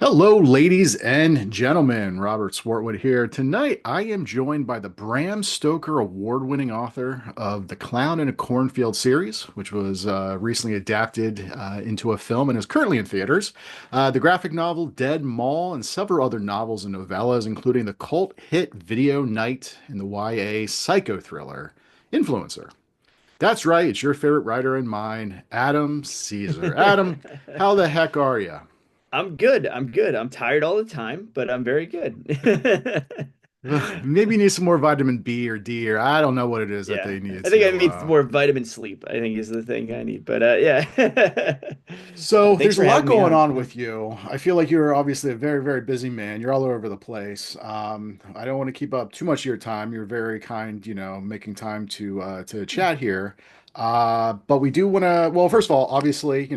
Hello, ladies and gentlemen. Robert Swartwood here. Tonight, I am joined by the Bram Stoker Award-winning author of the Clown in a Cornfield series, which was recently adapted into a film and is currently in theaters. The graphic novel Dead Mall and several other novels and novellas, including the cult hit Video Night and the YA psycho thriller Influencer. That's right, it's your favorite writer and mine, Adam Caesar. Adam, how the heck are you? I'm good. I'm good. I'm tired all the time, but I'm very good. Ugh, maybe you need some more vitamin B or D, or I don't know what it is that Yeah. they need I think I to. need more vitamin sleep, I think is the thing I need. But yeah. So Thanks there's a for lot having me going on. on with you. I feel like you're obviously a very, very busy man. You're all over the place. I don't want to keep up too much of your time. You're very kind, making time to chat here. But we do want to. Well, first of all, obviously,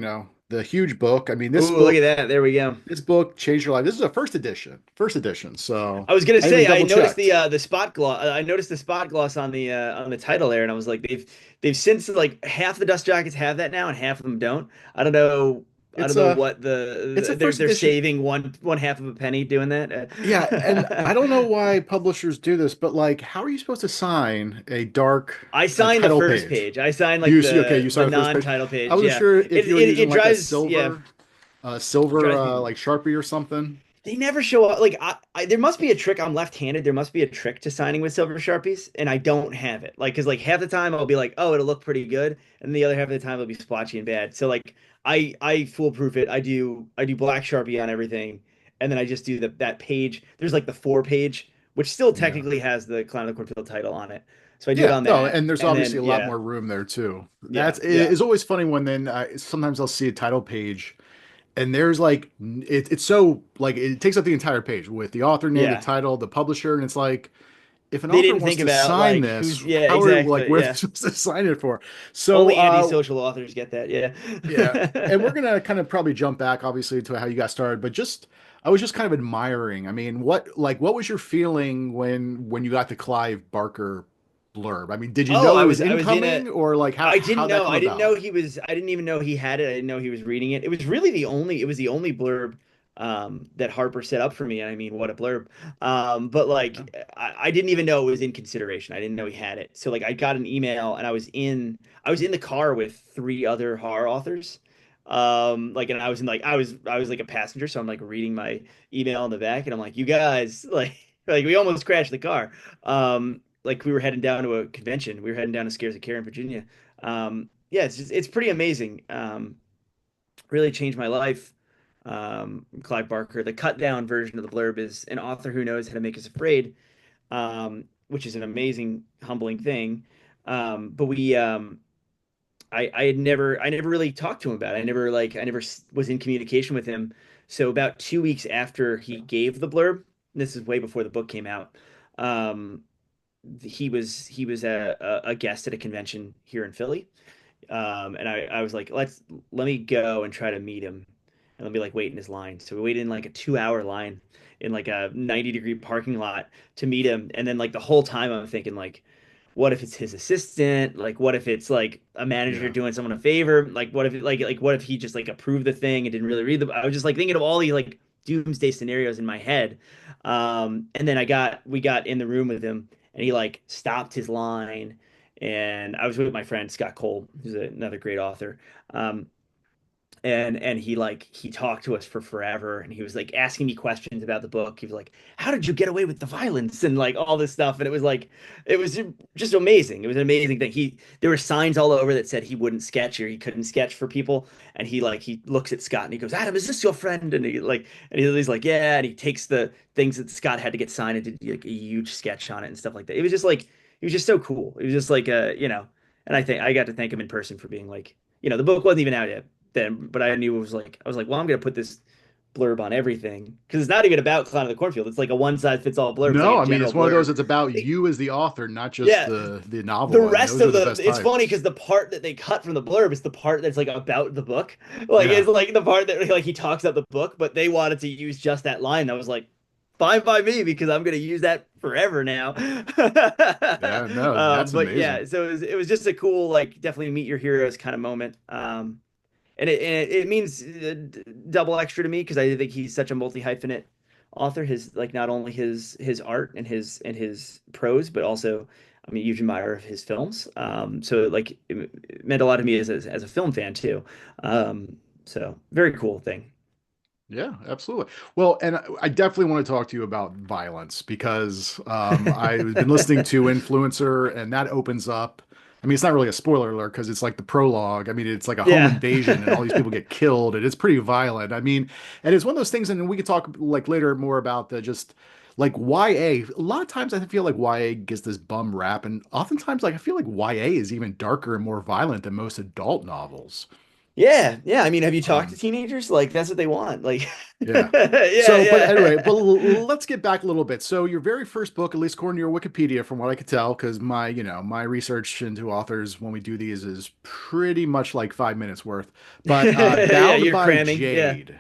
the huge book. I mean, this Oh, look book, at that. There we go. this book changed your life. This is a first edition, first edition. So I was gonna I even say I double noticed checked. the spot gloss. I noticed the spot gloss on the title there, and I was like, they've since like half the dust jackets have that now, and half of them don't. I don't know. I It's don't know a what it's a first they're edition. saving one half of a penny doing that. Yeah, and I don't know why publishers do this, but like, how are you supposed to sign a dark I signed the title first page? page. I signed like You see, okay, you the signed the first page. non-title I page. wasn't Yeah. sure if you were using It like a drives, yeah, silver, it drives like me. Sharpie or something. They never show up. Like there must be a trick. I'm left-handed. There must be a trick to signing with silver Sharpies, and I don't have it. Like, cause like half the time I'll be like, oh, it'll look pretty good, and the other half of the time it'll be splotchy and bad. So like I foolproof it. I do black Sharpie on everything, and then I just do that page. There's like the 4 page, which still Yeah. technically has the Clown of the Cornfield title on it. So I do it Yeah, on no, that, and there's and obviously then a lot yeah, more room there too. yeah, That's yeah. it's always funny when then sometimes I'll see a title page and there's like it's so like it takes up the entire page with the author name, the Yeah. title, the publisher, and it's like if an They author didn't wants think to about sign like this, who's, yeah, how are like exactly. where are they Yeah. supposed to sign it for? So Only antisocial authors get that. yeah, and we're Yeah. gonna kind of probably jump back obviously to how you got started, but just I was just kind of admiring. I mean, what was your feeling when you got the Clive Barker blurb? I mean, did you Oh, know it was I was in a incoming or like I didn't how that know. come about? I didn't even know he had it. I didn't know he was reading it. It was really it was the only blurb that Harper set up for me. And I mean, what a blurb. But Yeah. like I didn't even know it was in consideration. I didn't know he had it. So like I got an email and I was in the car with three other horror authors. Like and I was in like I was like a passenger, so I'm like reading my email in the back and I'm like, you guys, like we almost crashed the car. Like we were heading down to a convention. We were heading down to Scares of Care in Virginia. Yeah, it's pretty amazing. Really changed my life. Clive Barker. The cut down version of the blurb is an author who knows how to make us afraid, which is an amazing, humbling thing. But I never really talked to him about it. I never was in communication with him. So about 2 weeks after he gave the blurb, this is way before the book came out. Um, he was a guest at a convention here in Philly, and I was like, let me go and try to meet him, and let me like wait in his line. So we waited in like a 2 hour line in like a 90-degree parking lot to meet him, and then like the whole time I'm thinking like, what if it's his assistant? Like, what if it's like a manager Yeah. doing someone a favor? Like, what if what if he just like approved the thing and didn't really read the? I was just like thinking of all these like doomsday scenarios in my head. And then we got in the room with him and he like stopped his line and I was with my friend Scott Cole, who's another great author. Um, and he talked to us for forever and he was like asking me questions about the book. He was like, how did you get away with the violence and like all this stuff? And it was like it was just amazing. It was an amazing thing. He There were signs all over that said he wouldn't sketch or he couldn't sketch for people. And he looks at Scott and he goes, Adam, is this your friend? And he's like, yeah, and he takes the things that Scott had to get signed and did like a huge sketch on it and stuff like that. It was just like he was just so cool. It was just like and I think I got to thank him in person for being like, the book wasn't even out yet then, but I knew it was like I was like, well, I'm gonna put this blurb on everything because it's not even about Clown of the Cornfield. It's like a one size fits all blurb. It's like No, a I mean general it's one of those blurb. it's about They- you as the author, not just yeah, the the novel, and rest those are of the the best it's funny types. because the part that they cut from the blurb is the part that's like about the book. Like Yeah. it's like the part that like he talks about the book, but they wanted to use just that line. That was like fine by me because I'm gonna use that forever now. Yeah, no, that's But amazing. yeah, so it was just a cool like definitely meet your heroes kind of moment. and it means double extra to me because I think he's such a multi-hyphenate author. His like not only his art and his prose, but also I'm a huge admirer of his films. So like it meant a lot to me as a film fan too. So very cool thing. Yeah, absolutely. Well, and I definitely want to talk to you about violence because I've been listening to Influencer, and that opens up. I mean, it's not really a spoiler alert because it's like the prologue. I mean, it's like a home Yeah. invasion, and all these people get killed, and it's pretty violent. I mean, and it's one of those things, and we could talk like later more about the just like YA. A lot of times, I feel like YA gets this bum rap, and oftentimes, like I feel like YA is even darker and more violent than most adult novels. Yeah, yeah. I mean, have you talked to Um, teenagers? Like, that's what they want. Like, Yeah. yeah, So, but anyway, but yeah. let's get back a little bit. So, your very first book, at least according to your Wikipedia, from what I could tell, because my research into authors when we do these is pretty much like 5 minutes worth. But Yeah, Bound you're by cramming. Yeah. Jade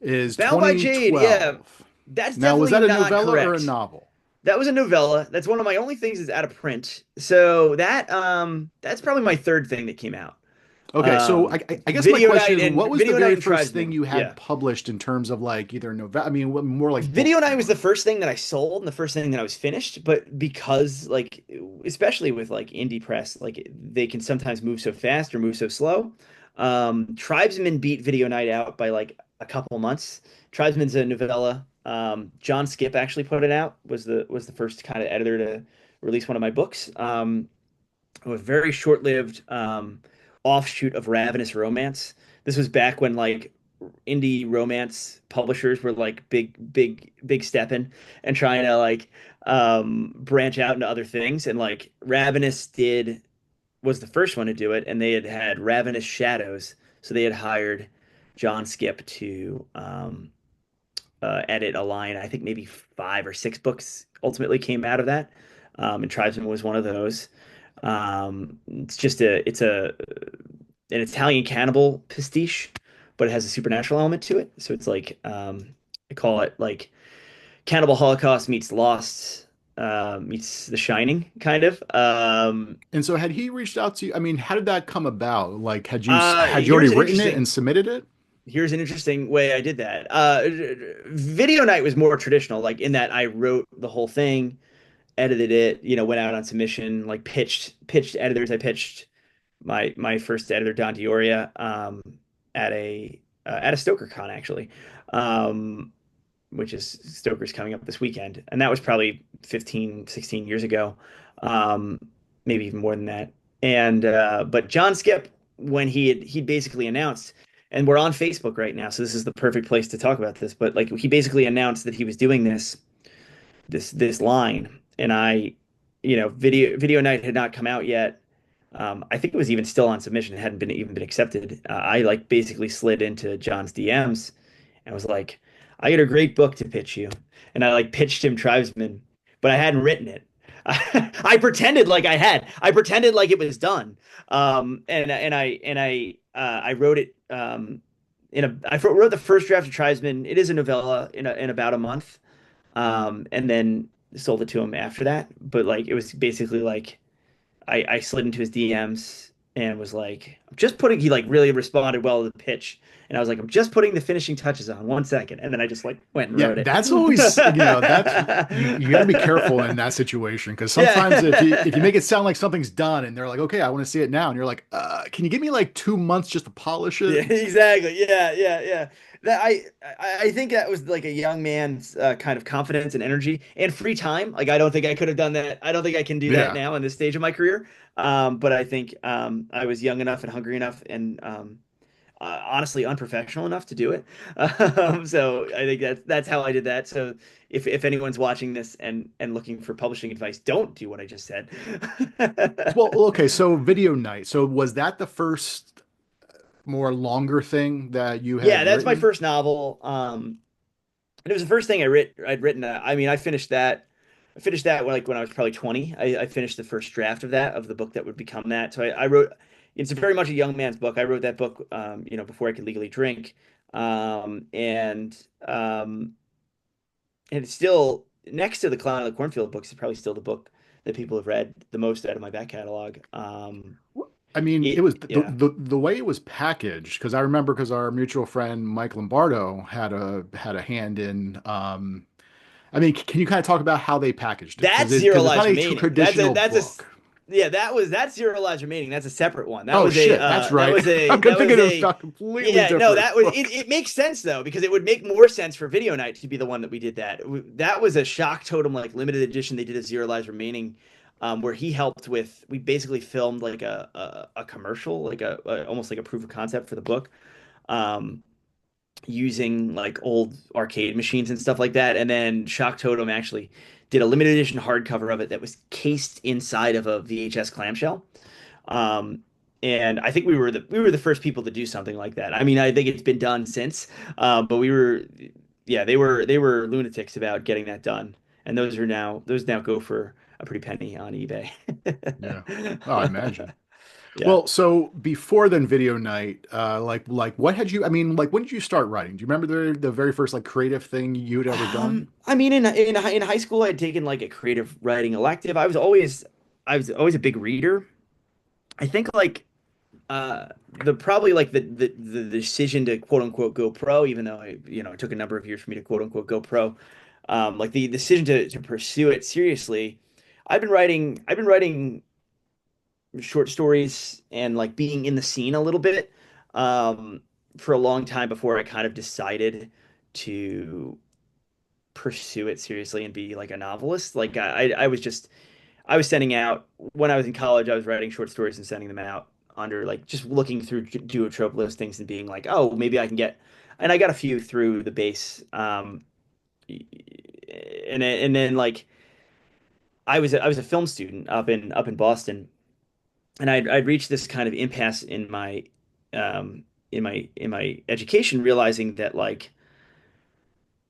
is Bound by Jade. Yeah, 2012. that's Now, was definitely that a not novella or a correct. novel? That was a novella. That's one of my only things that's out of print. So that's probably my third thing that came out. Okay, so I guess my Video question Night is, and what was the Video Night very and first thing Tribesman. you had Yeah. published in terms of like either novella? I mean, more like book Video Night was form. the first thing that I sold and the first thing that I was finished, but because like especially with like indie press, like they can sometimes move so fast or move so slow. Tribesman beat Video Night out by like a couple months. Tribesman's a novella. John Skip actually put it out, was the first kind of editor to release one of my books. A very short-lived offshoot of Ravenous Romance. This was back when like indie romance publishers were like big stepping and trying to like branch out into other things. And like Ravenous did was the first one to do it, and they had Ravenous Shadows, so they had hired John Skip to edit a line. I think maybe 5 or 6 books ultimately came out of that, and Tribesman was one of those. It's an Italian cannibal pastiche, but it has a supernatural element to it. So it's like I call it like Cannibal Holocaust meets Lost meets The Shining, kind of. And so, had he reached out to you? I mean, how did that come about? Like, had you already Here's an written it and interesting submitted it? here's an interesting way I did that. Video Night was more traditional, like in that I wrote the whole thing, edited it, went out on submission, like pitched editors. I pitched my first editor Don Dioria at a Stoker Con actually, um, which is Stoker's coming up this weekend, and that was probably 15, 16 years ago, um, maybe even more than that. And but John Skip, when he basically announced, and we're on Facebook right now, so this is the perfect place to talk about this. But like he basically announced that he was doing this line, and Video Night had not come out yet. I think it was even still on submission. It hadn't been even been accepted. I like basically slid into John's DMs and was like, I got a great book to pitch you. And I like pitched him Tribesman, but I hadn't written it. I pretended like I had. I pretended like it was done. I wrote it I wrote the first draft of Tribesman. It is a novella in about a month. And then sold it to him after that. But like it was basically like I slid into his DMs and was like, I'm just putting, he like really responded well to the pitch. And I was like, I'm just putting the finishing touches on 1 second. And then I just like went and Yeah, wrote it. that's always, that's you got to be careful in that situation because sometimes if you Yeah. make it sound like something's done and they're like, okay, I want to see it now, and you're like, can you give me like 2 months just to polish it? Yeah, exactly. Yeah, yeah, yeah. That I think that was like a young man's kind of confidence and energy and free time. Like I don't think I could have done that. I don't think I can do that Yeah. now in this stage of my career. But I think I was young enough and hungry enough and honestly unprofessional enough to do it. So I think that's how I did that. So if anyone's watching this and looking for publishing advice, don't do what I just said. Well, okay, so Video Night. So was that the first more longer thing that you Yeah, had that's my written? first novel. And it was the first thing I'd written. I mean, I finished that. I finished that when I was probably 20. I finished the first draft of that of the book that would become that. So I wrote. It's very much a young man's book. I wrote that book, before I could legally drink, um, and um, and it's still next to the Clown of the Cornfield books. It's probably still the book that people have read the most out of my back catalog. I mean, it It, was yeah. the way it was packaged because I remember because our mutual friend Mike Lombardo had a hand in. I mean, can you kind of talk about how they packaged it? That's Zero Because it's not Lives a Remaining. That's a traditional that's a book. yeah, that's Zero Lives Remaining. That's a separate one. Oh shit, that's right. I'm That was thinking of a a completely yeah, no, different that was book. it makes sense though, because it would make more sense for Video Night to be the one that we did that. That was a Shock Totem like limited edition they did a Zero Lives Remaining, where he helped with we basically filmed like a commercial, like a almost like a proof of concept for the book. Um using like old arcade machines and stuff like that. And then Shock Totem actually did a limited edition hardcover of it that was cased inside of a VHS clamshell. Um, and I think we were the first people to do something like that. I mean, I think it's been done since, but we were, yeah, they were lunatics about getting that done. And those now go for a pretty penny on eBay. Yeah. Oh, I imagine. Yeah. Well, so before then, video night, like what had you? I mean, like when did you start writing? Do you remember the very first like creative thing you'd ever done? I mean, in high school, I'd taken like a creative writing elective. I was always a big reader. I think like the probably like the decision to quote unquote go pro, even though it took a number of years for me to quote unquote go pro. Like the decision to pursue it seriously. I've been writing short stories and like being in the scene a little bit um, for a long time before I kind of decided to pursue it seriously and be like a novelist. Like I was just I was sending out when I was in college, I was writing short stories and sending them out under like just looking through Duotrope listings and being like, oh, maybe I can get. And I got a few through the base, and then like I was a film student up in Boston, and I'd reached this kind of impasse in my education, realizing that like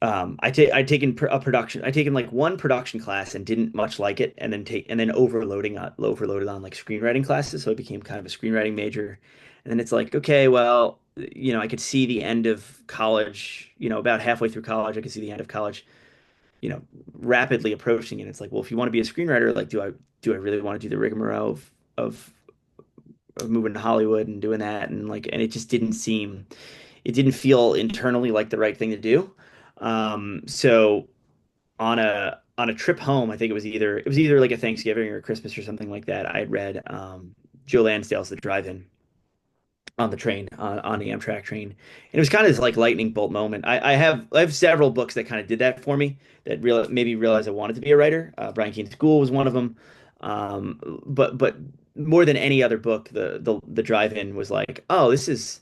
I'd taken I'd taken like one production class and didn't much like it, and then overloaded on like screenwriting classes, so I became kind of a screenwriting major, and then it's like, okay, well, I could see the end of college, about halfway through college, I could see the end of college, you know, rapidly approaching, and it's like, well, if you want to be a screenwriter, like, do I really want to do the rigmarole of of moving to Hollywood and doing that, and like, and it just it didn't feel internally like the right thing to do. So on a trip home, I think it was either like a Thanksgiving or Christmas or something like that. I had read Joe Lansdale's The Drive-In on the train on the Amtrak train, and it was kind of this like lightning bolt moment. I have several books that kind of did that for me that made me realize I wanted to be a writer. Brian Keene's School was one of them, but more than any other book, the Drive-In was like, oh, this is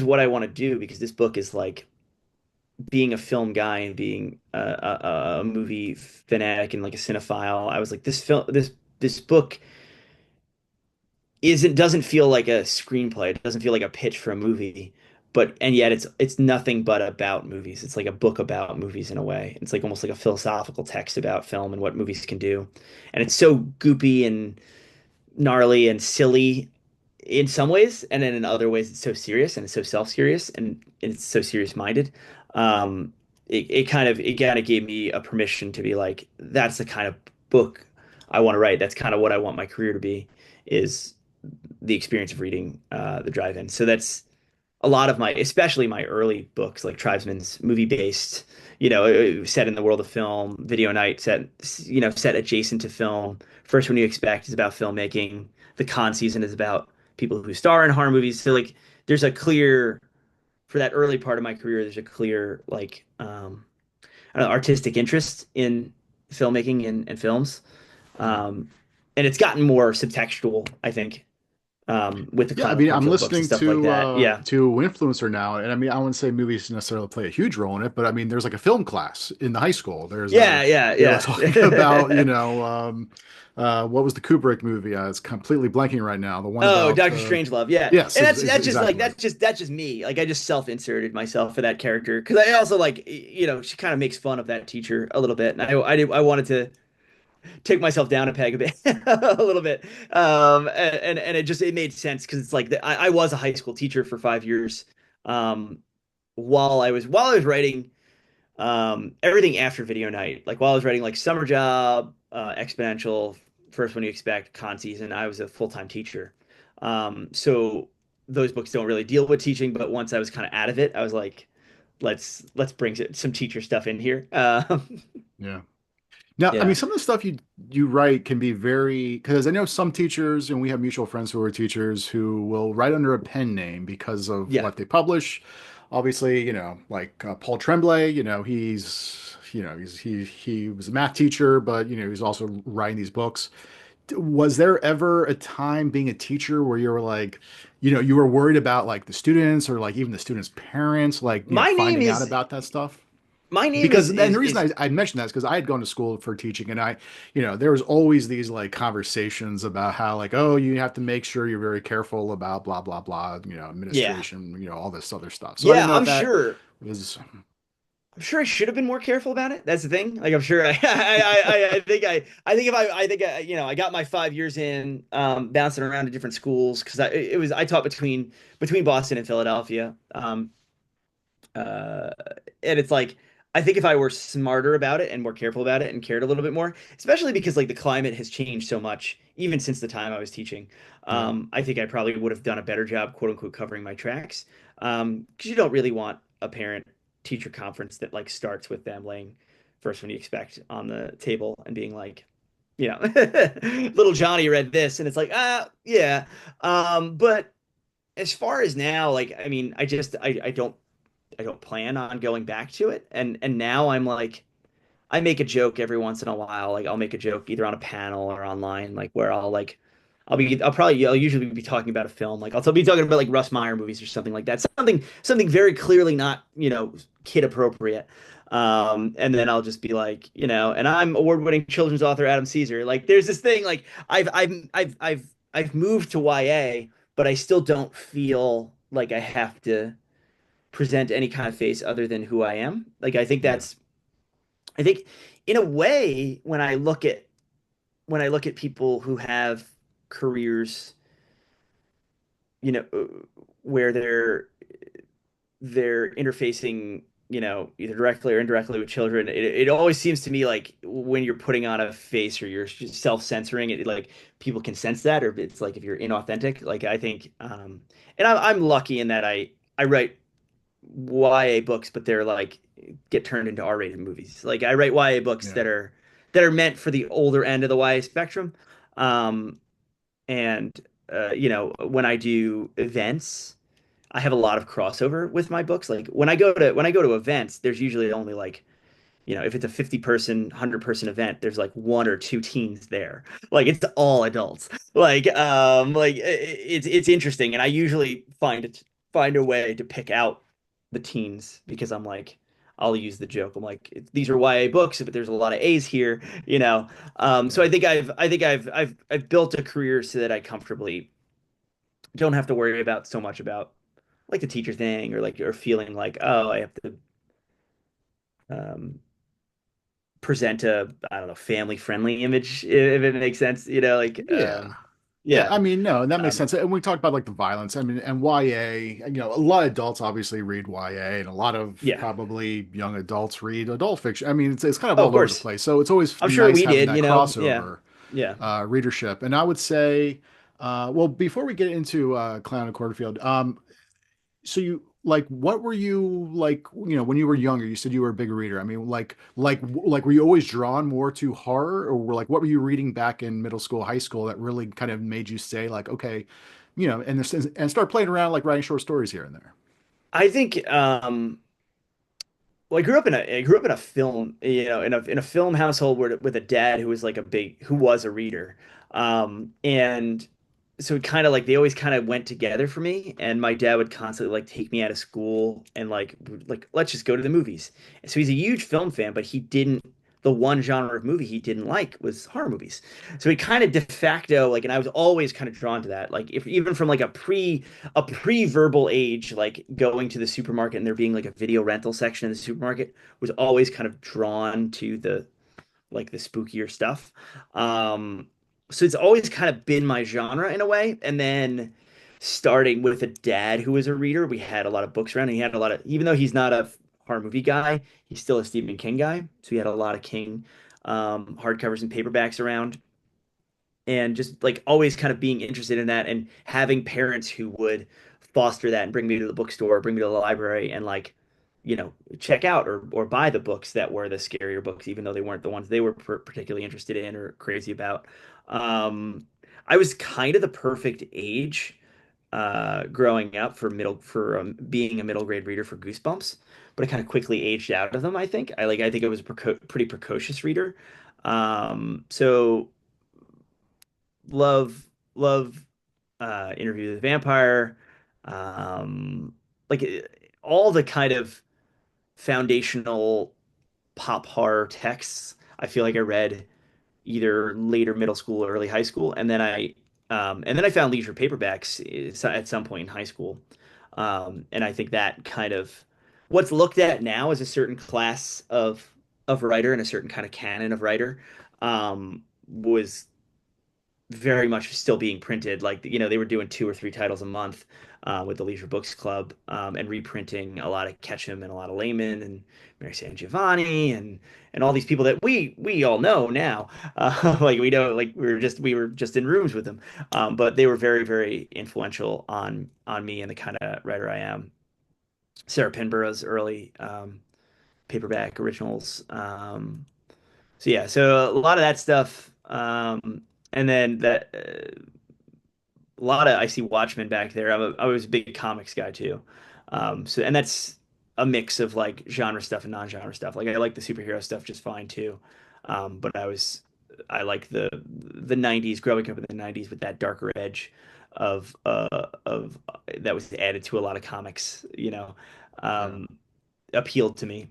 what I want to do because this book is like being a film guy and being a movie fanatic and like a cinephile. I was like, this book isn't doesn't feel like a screenplay. It doesn't feel like a pitch for a movie, but and yet it's nothing but about movies. It's like a book about movies in a way. It's like almost like a philosophical text about film and what movies can do. And it's so goopy and gnarly and silly in some ways, and then in other ways it's so serious and it's so self-serious and it's so serious-minded. It kind of gave me a permission to be like, that's the kind of book I want to write. That's kind of what I want my career to be, is the experience of reading the drive-in. So that's a lot of my, especially my early books like Tribesman's movie based, set in the world of film, Video Night set adjacent to film. First One You Expect is about filmmaking. The Con season is about people who star in horror movies. So like there's a clear for that early part of my career, there's a clear like I don't know, artistic interest in filmmaking and films. Um, and it's gotten more subtextual, I think, with the Yeah, I Clown and mean, I'm Cornfield books and listening stuff like that. Yeah. to Influencer now, and I mean, I wouldn't say movies necessarily play a huge role in it, but I mean, there's like a film class in the high school. There's Yeah, yeah, talking about, yeah. what was the Kubrick movie? It's completely blanking right now. The one Oh, about Dr. Strangelove. Yeah. yes, And that's just like exactly. that's just me. Like I just self-inserted myself for that character because I also like she kind of makes fun of that teacher a little bit, and I wanted to take myself down a peg a bit, a little bit. And it made sense because it's like I was a high school teacher for 5 years. Um, while I was writing everything after Video Night, like while I was writing like Summer Job, Exponential, First One You Expect, Con Season, I was a full-time teacher. So those books don't really deal with teaching, but once I was kind of out of it, I was like, let's bring some teacher stuff in here. Yeah. Now, I mean, Yeah, some of the stuff you write can be very, because I know some teachers, and we have mutual friends who are teachers who will write under a pen name because of yeah. what they publish. Obviously, like Paul Tremblay, he was a math teacher, but he's also writing these books. Was there ever a time being a teacher where you were like, you were worried about like the students or like even the students' parents, like, My name finding out is about that stuff? my name Because, and the reason is I mentioned that is because I had gone to school for teaching, and there was always these like conversations about how like, oh, you have to make sure you're very careful about blah blah blah, yeah. administration, all this other stuff. So I didn't Yeah, know if that was, I'm sure I should have been more careful about it. That's the thing. Like I'm sure I think if I think I got my 5 years in bouncing around to different schools because I taught between Boston and Philadelphia. Uh, and it's like I think if I were smarter about it and more careful about it and cared a little bit more, especially because like the climate has changed so much even since the time I was teaching, yeah, I think I probably would have done a better job, quote unquote, covering my tracks. Because you don't really want a parent teacher conference that like starts with them laying First One You Expect on the table and being like, little Johnny read this, and it's like, yeah. But as far as now, like, I mean, I don't plan on going back to it. And now I'm like I make a joke every once in a while. Like I'll make a joke either on a panel or online, like where I'll usually be talking about a film. Like I'll be talking about like Russ Meyer movies or something like that. Something very clearly not, kid appropriate. And then I'll just be like, and I'm award-winning children's author Adam Cesare. Like there's this thing like I've moved to YA, but I still don't feel like I have to present any kind of face other than who I am. Like yeah, I think in a way when I look at people who have careers, where they're interfacing, either directly or indirectly with children, it always seems to me like when you're putting on a face or you're self-censoring it, like people can sense that, or it's like if you're inauthentic, like I think, and I'm lucky in that I write YA books, but they're like get turned into R-rated movies. Like I write YA books yeah, that are meant for the older end of the YA spectrum. Um, and when I do events, I have a lot of crossover with my books. Like when I go to events, there's usually only like if it's a 50-person, 100-person event, there's like one or two teens there. Like it's all adults. Like it's interesting, and I usually find a way to pick out the teens because I'm like I'll use the joke. I'm like these are YA books, but there's a lot of A's here, you know. So yeah, I think I've built a career so that I comfortably don't have to worry about so much about like the teacher thing or feeling like oh I have to um present a I don't know family friendly image if it makes sense yeah. Yeah, yeah I mean, no, that makes um sense. And we talked about like the violence. I mean, and YA, a lot of adults obviously read YA, and a lot of yeah. probably young adults read adult fiction. I mean, it's kind of Oh, of all over the course, place. So it's always I'm sure nice we having did, that yeah, crossover yeah. readership. And I would say, well, before we get into Clown and Cornfield, so you like what were you like, when you were younger, you said you were a big reader. I mean, like were you always drawn more to horror, or like what were you reading back in middle school, high school that really kind of made you say like, okay, and start playing around like writing short stories here and there. I think well, I grew up in a film, in a film household with a dad who was like who was a reader. And so it kind of like they always kind of went together for me. And my dad would constantly like take me out of school and like let's just go to the movies. And so he's a huge film fan, but the one genre of movie he didn't like was horror movies. So he kind of de facto like, and I was always kind of drawn to that. Like if even from like a pre-verbal age, like going to the supermarket and there being like a video rental section in the supermarket was always kind of drawn to the spookier stuff. Um, so it's always kind of been my genre in a way. And then starting with a dad who was a reader, we had a lot of books around. And he had a lot of, even though he's not a horror movie guy, he's still a Stephen King guy. So he had a lot of King hardcovers and paperbacks around. and just like always kind of being interested in that and having parents who would foster that and bring me to the bookstore, bring me to the library and like, check out or buy the books that were the scarier books, even though they weren't the ones they were particularly interested in or crazy about. Um, I was kind of the perfect age growing up being a middle grade reader for Goosebumps, but I kind of quickly aged out of them. I think I was a pretty precocious reader. So love Interview with the Vampire, um, like all the kind of foundational pop horror texts. I feel like I read either later middle school or early high school, and then I found leisure paperbacks at some point in high school, and I think that kind of what's looked at now as a certain class of writer and a certain kind of canon of writer was very much still being printed. Like, they were doing two or three titles a month with the Leisure Books Club and reprinting a lot of Ketchum and a lot of Lehman and Mary San Giovanni and all these people that we all know now. Like we know, like we were just in rooms with them, but they were very very influential on me and the kind of writer I am. Sarah Pinborough's early paperback originals. So yeah, so a lot of that stuff. And then a lot of I see Watchmen back there. I was a big comics guy too. And that's a mix of like genre stuff and non-genre stuff. Like I like the superhero stuff just fine too. But I like the 90s, growing up in the 90s with that darker edge of that was added to a lot of comics, Yeah. um, appealed to me.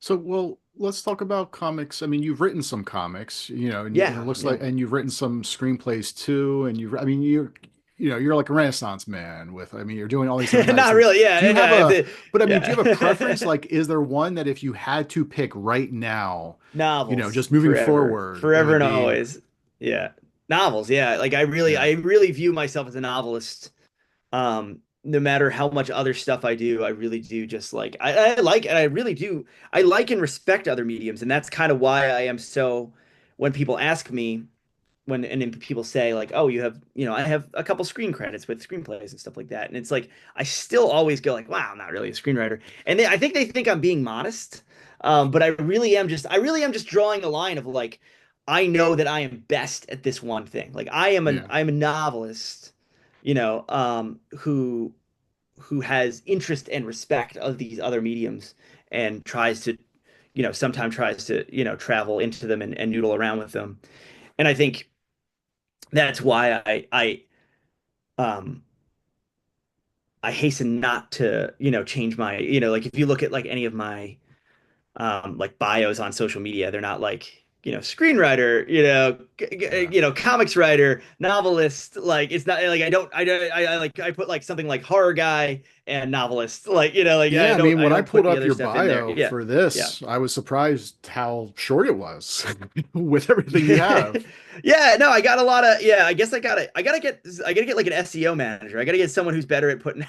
So, well, let's talk about comics. I mean, you've written some comics, and it Yeah, looks yeah. like, and you've written some screenplays too. And I mean, you're like a Renaissance man with, I mean, you're doing all these different types Not of, really. do Yeah, you have yeah. a, but I mean, do you have a preference? Yeah. Like, is there one that if you had to pick right now, Novels just moving forever, forward, it forever would and be, always. Yeah, novels. Yeah, like yeah, I really view myself as a novelist. No matter how much other stuff I do, I really do just like I like and I really do. I like and respect other mediums, and that's kind of why I am so. When people ask me, and then people say like, "Oh, I have a couple screen credits with screenplays and stuff like that," and it's like I still always go like, "Wow, I'm not really a screenwriter," and I think they think I'm being modest, but I really am just drawing a line of like, I know that I am best at this one thing. Like yeah, I'm a novelist, who has interest and respect of these other mediums and tries to, sometimes tries to, travel into them and noodle around with them. And I think that's why um I hasten not to, change my, like if you look at like any of my like bios on social media, they're not like, screenwriter, yeah. comics writer, novelist. Like it's not like I put like something like horror guy and novelist. Like, like Yeah, I mean, I when I don't put pulled the up other your stuff in there. bio Yeah. for Yeah. this, I was surprised how short it was with everything you have. Yeah, no, I got a lot of yeah, I gotta get like an SEO manager. I gotta get someone who's better at putting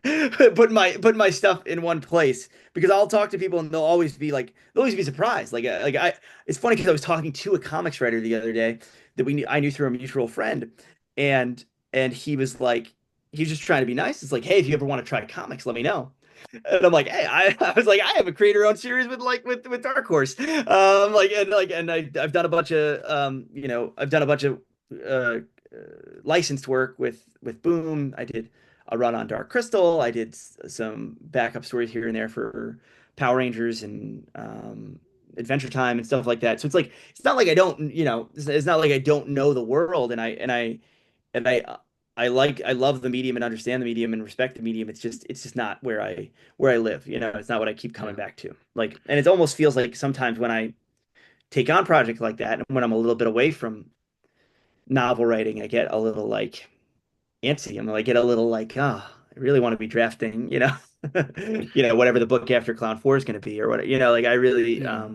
putting my stuff in one place because I'll talk to people and they'll always be surprised. It's funny because I was talking to a comics writer the other day that I knew through a mutual friend, and he was just trying to be nice. It's like, hey, if you ever want to try comics, let me know. And I'm like, hey, I was like, I have a creator-owned series with Dark Horse, I've done a bunch of I've done a bunch of uh, licensed work with Boom. I did a run on Dark Crystal. I did some backup stories here and there for Power Rangers and Adventure Time and stuff like that. So it's not like I don't it's not like I don't know the world and I love the medium and understand the medium and respect the medium. It's just not where I live. It's not what I keep coming Yeah. back to. Like, and it almost feels like sometimes when I take on projects like that and when I'm a little bit away from novel writing, I get a little like antsy. I get a little like, oh, I really want to be drafting, whatever the book after Clown 4 is going to be or what, like I really, Yeah.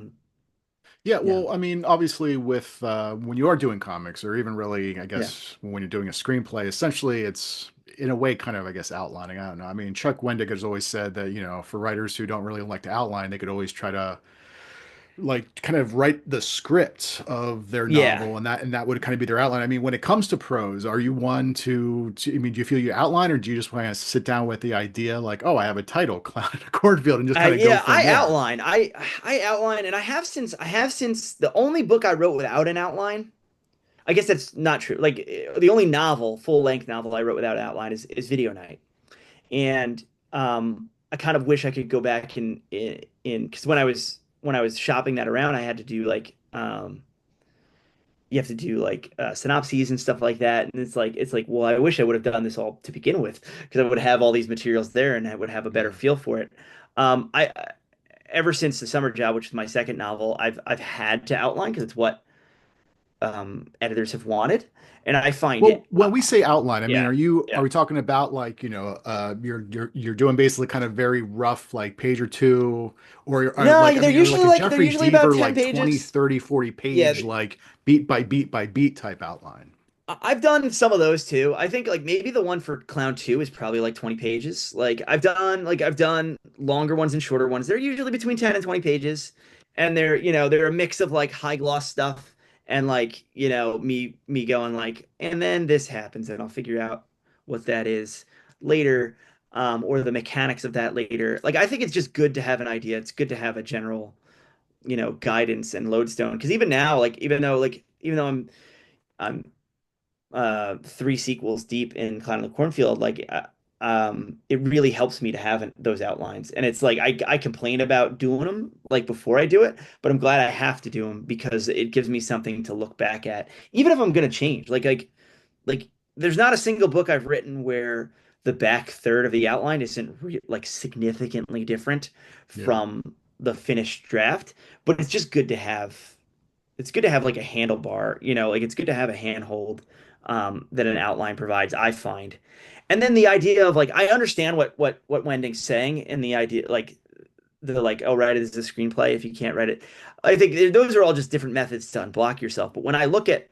Yeah, yeah, well, I mean, obviously, with when you are doing comics, or even really, I yeah, guess, when you're doing a screenplay, essentially, it's in a way kind of, I guess, outlining. I don't know. I mean, Chuck Wendig has always said that, for writers who don't really like to outline, they could always try to, like kind of write the script of their Yeah. novel, and that would kind of be their outline. I mean, when it comes to prose, are you one I mean, do you feel you outline, or do you just want to sit down with the idea like, oh, I have a title, Clown in a Cornfield, and just I kind of go yeah, from I there? outline. I outline, and I have since the only book I wrote without an outline. I guess that's not true. Like the only novel, full length novel I wrote without an outline is Video Night. And I kind of wish I could go back in because when I was shopping that around, I had to do like you have to do like synopses and stuff like that, and it's like well, I wish I would have done this all to begin with because I would have all these materials there and I would have a better Yeah. feel for it. I ever since The Summer Job, which is my second novel, I've had to outline because it's what editors have wanted, and I find Well, it when we say outline, I mean, yeah, are yeah. we talking about like, you're doing basically kind of very rough like page or two, or are No, like, I mean, are like a they're Jeffrey usually about Deaver 10 like 20, pages. 30, 40 Yeah, page like beat by beat by beat type outline? I've done some of those too. I think like maybe the one for Clown 2 is probably like 20 pages. I've done longer ones and shorter ones. They're usually between 10 and 20 pages. And they're a mix of like high gloss stuff and like, me going like, and then this happens and I'll figure out what that is later, or the mechanics of that later. Like I think it's just good to have an idea. It's good to have a general, guidance and lodestone. Because even now, like even though I'm three sequels deep in Clown of the Cornfield, like it really helps me to have those outlines. And it's like I complain about doing them like before I do it, but I'm glad I have to do them because it gives me something to look back at, even if I'm gonna change. Like there's not a single book I've written where the back third of the outline isn't like significantly different Yeah. from the finished draft, but it's just good to have it's good to have like a handlebar, like it's good to have a handhold that an outline provides, I find. And then the idea of like I understand what Wending's saying and the idea like the like, oh, write it as a screenplay if you can't write it. I think those are all just different methods to unblock yourself. But when I look at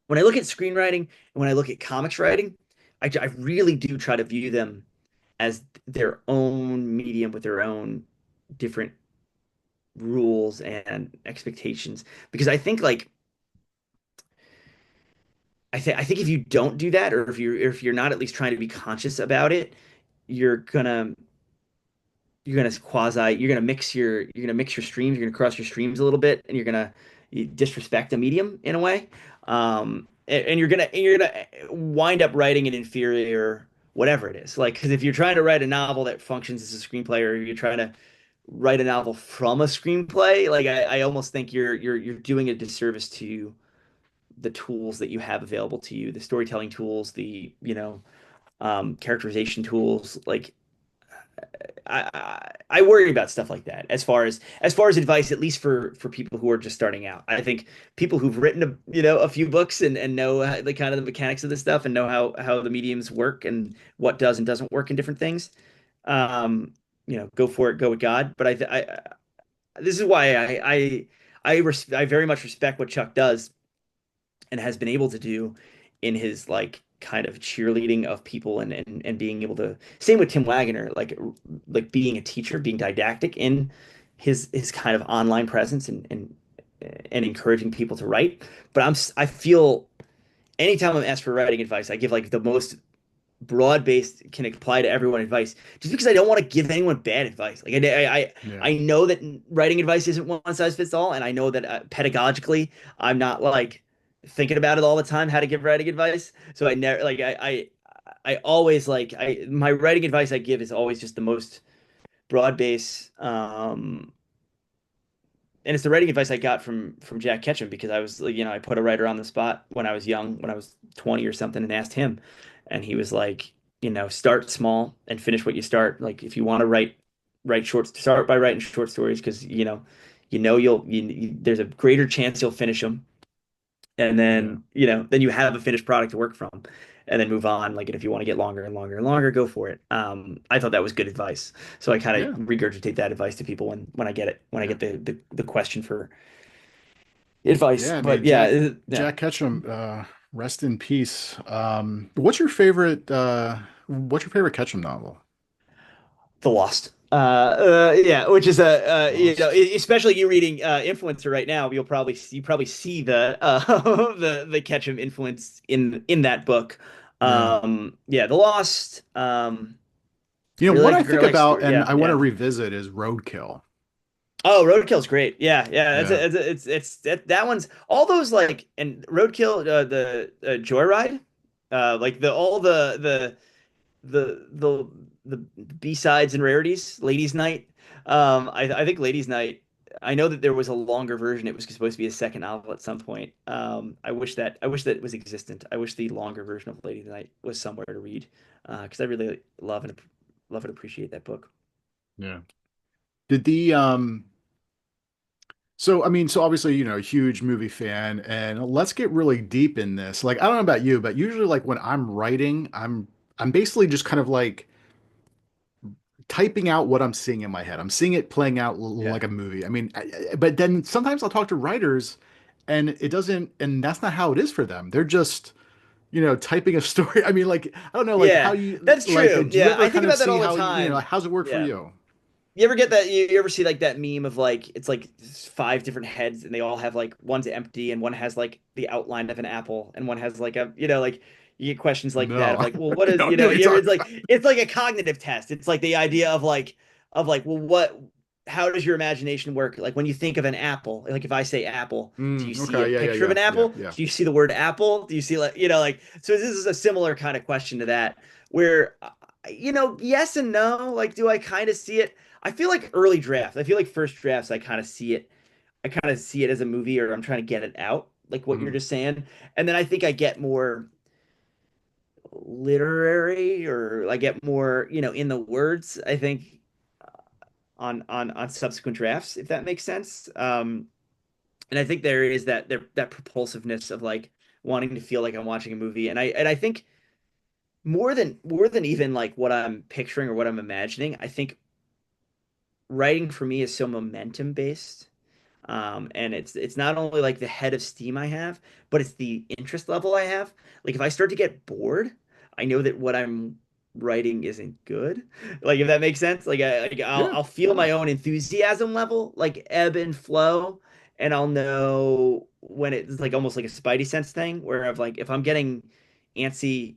screenwriting and when I look at comics writing, I really do try to view them as their own medium with their own different rules and expectations because I think if you don't do that, or if you're not at least trying to be conscious about it, you're gonna you're gonna mix your streams, you're gonna cross your streams a little bit, and you're gonna disrespect a medium in a way. And you're gonna wind up writing an inferior whatever it is. Like, because if you're trying to write a novel that functions as a screenplay, or you're trying to write a novel from a screenplay, like I almost think you're doing a disservice to the tools that you have available to you, the storytelling tools, the characterization tools. Like I worry about stuff like that as far as advice, at least for people who are just starting out. I think people who've written a few books and know the kind of the mechanics of this stuff and know how the mediums work and what does and doesn't work in different things. Go for it, go with God. But this is why I very much respect what Chuck does and has been able to do in his like kind of cheerleading of people and being able to same with Tim Wagoner, like being a teacher, being didactic in his kind of online presence and encouraging people to write. But I feel anytime I'm asked for writing advice, I give like the most broad-based, can apply to everyone advice, just because I don't want to give anyone bad advice. Like Yeah. I know that writing advice isn't one size fits all, and I know that pedagogically I'm not like thinking about it all the time how to give writing advice. So I never like I always like I my writing advice I give is always just the most broad base. And it's the writing advice I got from Jack Ketchum because I was like, I put a writer on the spot when I was young, when I was 20 or something, and asked him, and he was like, start small and finish what you start. Like if you want to write shorts, start by writing short stories because there's a greater chance you'll finish them, and Yeah. then you have a finished product to work from, and then move on. Like, and if you want to get longer and longer and longer, go for it. I thought that was good advice, so I kind of Yeah. regurgitate that advice to people when I get it, when I Yeah. get the question for advice. Yeah. I But mean, yeah, yeah. Jack Ketchum, rest in peace. What's your favorite Ketchum novel? The Lost. Yeah, which is Lost. especially you reading Influencer right now, you probably see the the Ketchum influence in that book. Yeah. Yeah, The Lost. Really What like I the think Girl Next about Door. and Yeah, I want to yeah. revisit is Roadkill. Oh, Roadkill's great. Yeah, yeah. Yeah. It's that one's all those like and Roadkill, the Joyride, like the all the the the B-sides and rarities, Ladies Night. I think Ladies Night. I know that there was a longer version. It was supposed to be a second novel at some point. I wish that it was existent. I wish the longer version of Ladies Night was somewhere to read, because I really love and appreciate that book. Yeah. Did the so I mean, so obviously, huge movie fan, and let's get really deep in this. Like, I don't know about you, but usually like when I'm writing, I'm basically just kind of like typing out what I'm seeing in my head. I'm seeing it playing out Yeah. like a movie. I mean, but then sometimes I'll talk to writers and it doesn't, and that's not how it is for them. They're just, typing a story. I mean, like, I don't know, like how Yeah, you, that's like, true. do you Yeah, ever I think kind of about that see all the how, time. how's it work for Yeah. you? You ever get that? You ever see like that meme of like it's like five different heads and they all have like one's empty and one has like the outline of an apple and one has like a like you get questions like that of No, like well what is no idea what you're talking about. it's like a cognitive test. It's like the idea of like well what how does your imagination work? Like when you think of an apple, like if I say apple, do you see a Okay. Yeah. Yeah. picture of Yeah. an Yeah. apple? Yeah. Do you see the word apple? Do you see like like so this is a similar kind of question to that where yes and no. Like do I kind of see it? I feel like early drafts. I feel like first drafts. I kind of see it. I kind of see it as a movie, or I'm trying to get it out, like what you're Mhm. just saying. And then I think I get more literary, or I get more, in the words. I think on subsequent drafts, if that makes sense. And I think there is that propulsiveness of like wanting to feel like I'm watching a movie, and I think more than even like what I'm picturing or what I'm imagining. I think writing for me is so momentum based. And it's not only like the head of steam I have, but it's the interest level I have. Like if I start to get bored, I know that what I'm writing isn't good. Like if that makes sense. Yeah. I'll feel my own enthusiasm level like ebb and flow, and I'll know when it's like almost like a spidey sense thing where I've like if I'm getting antsy